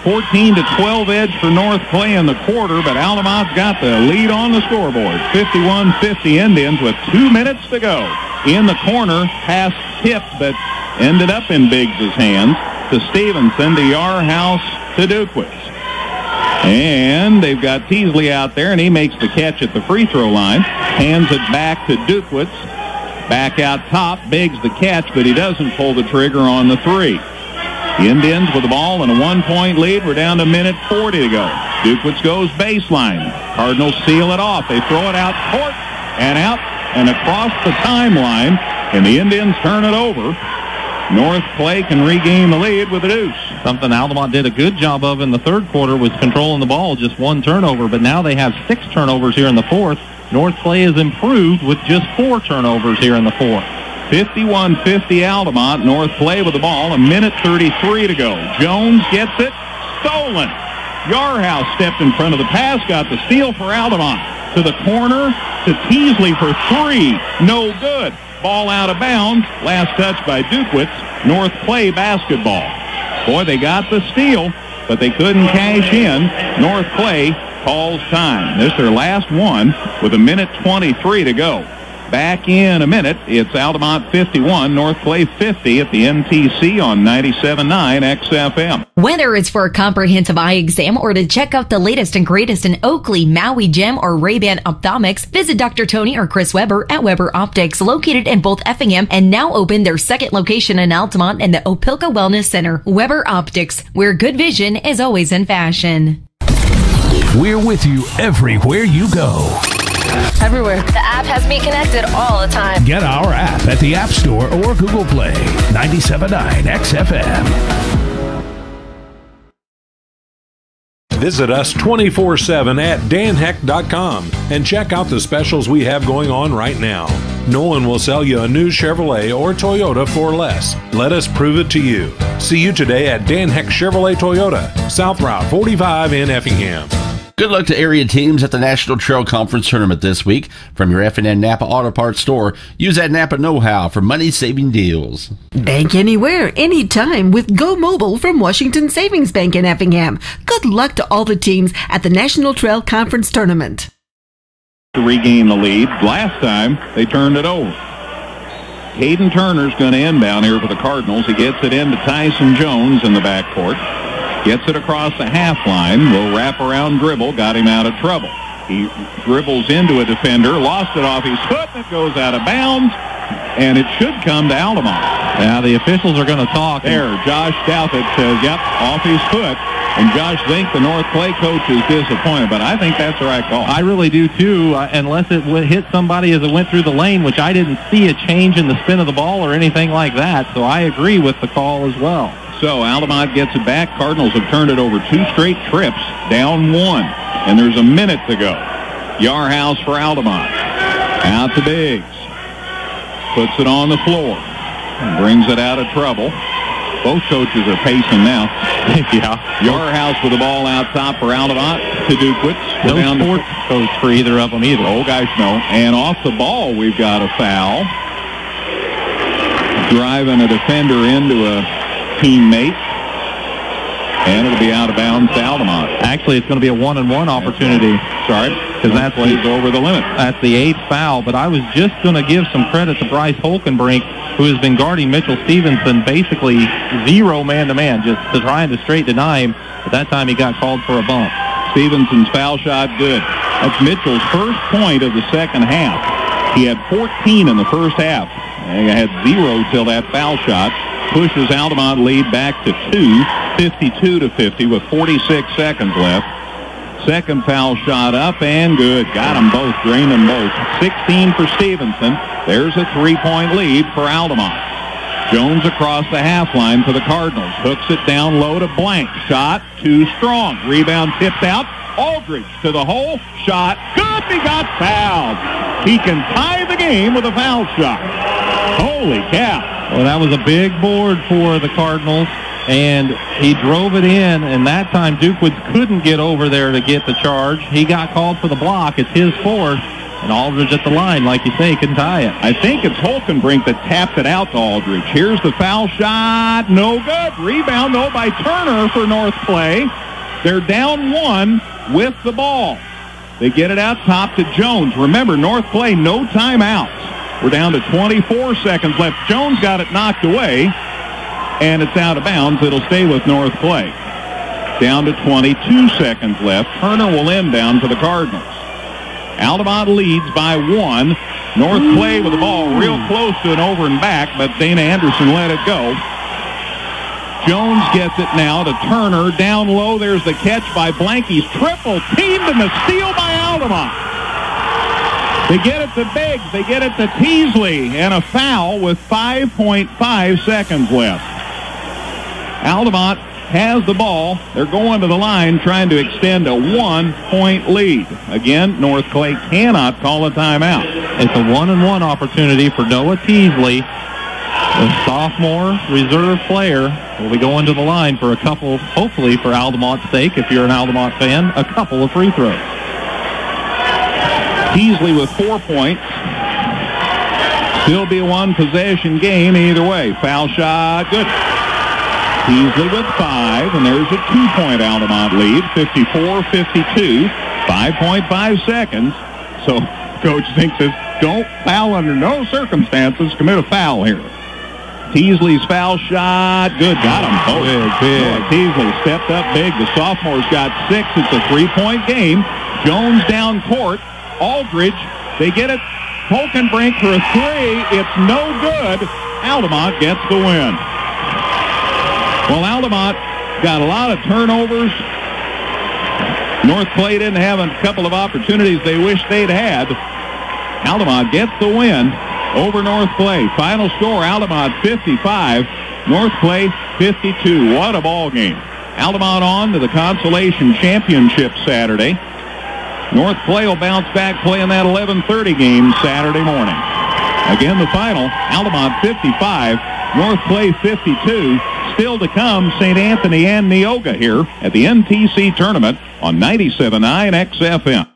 14-12 edge for North Clay in the quarter, but Altamont's got the lead on the scoreboard. 51-50 Indians with 2 minutes to go. In the corner, pass tipped, but ended up in Biggs' hands to Stevenson, to Yarhouse, to Dukewitz. And they've got Teasley out there, and he makes the catch at the free throw line. Hands it back to Dukewitz. Back out top, Biggs the catch, but he doesn't pull the trigger on the 3. The Indians with the ball and a 1-point lead. We're down to minute 40 to go. Dukewitz goes baseline. Cardinals seal it off. They throw it out court and out and across the timeline, and the Indians turn it over. North Clay can regain the lead with a deuce. Something Altamont did a good job of in the third quarter was controlling the ball, just 1 turnover, but now they have 6 turnovers here in the fourth. North Clay has improved with just 4 turnovers here in the fourth. 51-50 Altamont. North Clay with the ball. 1:33 to go. Jones gets it. Stolen. Yarhouse stepped in front of the pass. Got the steal for Altamont. To the corner. To Teasley for three. No good. Ball out of bounds. Last touch by Dukwitz. North Clay basketball. Boy, they got the steal, but they couldn't cash in. North Clay calls time. This is their last one with 1:23 to go. Back in a minute, it's Altamont 51, North Clay 50 at the NTC on 97.9 XFM. Whether it's for a comprehensive eye exam or to check out the latest and greatest in Oakley, Maui Gem, or Ray-Ban Ophthalmics, visit Dr. Tony or Chris Weber at Weber Optics, located in both Effingham and now open their second location in Altamont and the Opelka Wellness Center. Weber Optics, where good vision is always in fashion. We're with you everywhere you go. Everywhere. The app has me connected all the time. Get our app at the App Store or Google Play. 97.9 XFM. Visit us 24/7 at danheck.com and check out the specials we have going on right now. No one will sell you a new Chevrolet or Toyota for less. Let us prove it to you. See you today at Dan Heck Chevrolet Toyota, South Route 45 in Effingham. Good luck to area teams at the National Trail Conference Tournament this week. From your F&N Napa Auto Parts store, use that Napa know-how for money-saving deals. Bank anywhere, anytime with Go Mobile from Washington Savings Bank in Effingham. Good luck to all the teams at the National Trail Conference Tournament. To regain the lead. Last time, they turned it over. Caden Turner's going to inbound here for the Cardinals. He gets it into Tyson Jones in the backcourt. Gets it across the half line. Will wrap around dribble. Got him out of trouble. He dribbles into a defender. Lost it off his foot. It goes out of bounds. And it should come to Altamont. Yeah, the officials are going to talk. There, Josh Douthat says, yep, off his foot. And Josh thinks the North Clay coach is disappointed, but I think that's the right call. I really do, too, unless it hit somebody as it went through the lane, which I didn't see a change in the spin of the ball or anything like that. So I agree with the call as well. So Altamont gets it back. Cardinals have turned it over 2 straight trips, down 1. And there's a minute to go. Yarhouse for Altamont. Out to Biggs. Puts it on the floor. And brings it out of trouble. Both coaches are pacing now. Yeah. Yarhouse with the ball out top for Altamont to Dukwitz. No sports coach for either of them either. Oh, gosh, no. And off the ball, we've got a foul. Driving a defender into a teammate. And it'll be out of bounds to Altamont. Actually, it's going to be a 1-and-1 opportunity. Sorry. Because that plays over the limit. That's the 8th foul. But I was just going to give some credit to Bryce Holkenbrink, who has been guarding Mitchell Stevenson basically zero man-to-man, just trying to straight deny him. But that time he got called for a bump. Stevenson's foul shot good. That's Mitchell's first point of the second half. He had 14 in the first half. He had 0 till that foul shot. Pushes Altamont lead back to 2, 52-50 with 46 seconds left. Second foul shot up and good. Got them both, drained them both. 16 for Stevenson. There's a 3-point lead for Altamont. Jones across the half line for the Cardinals. Hooks it down low to Blank. Shot too strong. Rebound tipped out. Aldridge to the hole. Shot good. He got fouled. He can tie the game with a foul shot. Holy cow. Well, that was a big board for the Cardinals, and he drove it in, and that time Dukwitz couldn't get over there to get the charge. He got called for the block. It's his fourth, and Aldridge at the line, like you say, couldn't tie it. I think it's Holkenbrink that tapped it out to Aldridge. Here's the foul shot. No good. Rebound, though, by Turner for North Clay. They're down 1 with the ball. They get it out top to Jones. Remember, North Clay, no timeouts. We're down to 24 seconds left. Jones got it knocked away, and it's out of bounds. It'll stay with North Clay. Down to 22 seconds left. Turner will inbound for the Cardinals. Altamont leads by 1. North Clay with the ball real close to an over and back, but Dana Anderson let it go. Jones gets it now to Turner. Down low, there's the catch by Blanky's triple teamed, and the steal by Altamont. They get it to Biggs. They get it to Teasley. And a foul with 5.5 seconds left. Altamont has the ball. They're going to the line trying to extend a 1-point lead. Again, North Clay cannot call a timeout. It's a 1-and-1 opportunity for Noah Teasley. The sophomore reserve player will be going to the line for a couple, hopefully for Altamont's sake, if you're an Altamont fan, a couple of free throws. Teasley with 4 points. Still be a one-possession game either way. Foul shot, good. Teasley with 5, and there's a 2-point Altamont lead, 54-52, 5.5 seconds. So Coach Zink says, don't foul under no circumstances. Commit a foul here. Teasley's foul shot, good, got him. Oh, big. Teasley stepped up big. The sophomore's got 6. It's a 3-point game. Jones down court. Aldridge, they get it. Polkenbrink for a 3. It's no good. Altamont gets the win. Well, Altamont got a lot of turnovers. North Clay didn't have a couple of opportunities they wish they'd had. Altamont gets the win over North Clay. Final score, Altamont 55, North Clay 52. What a ball game. Altamont on to the consolation championship Saturday. North Clay will bounce back playing that 11:30 game Saturday morning. Again, the final, Altamont 55, North Clay 52. Still to come, St. Anthony and Neoga here at the NTC Tournament on 97.9 XFM.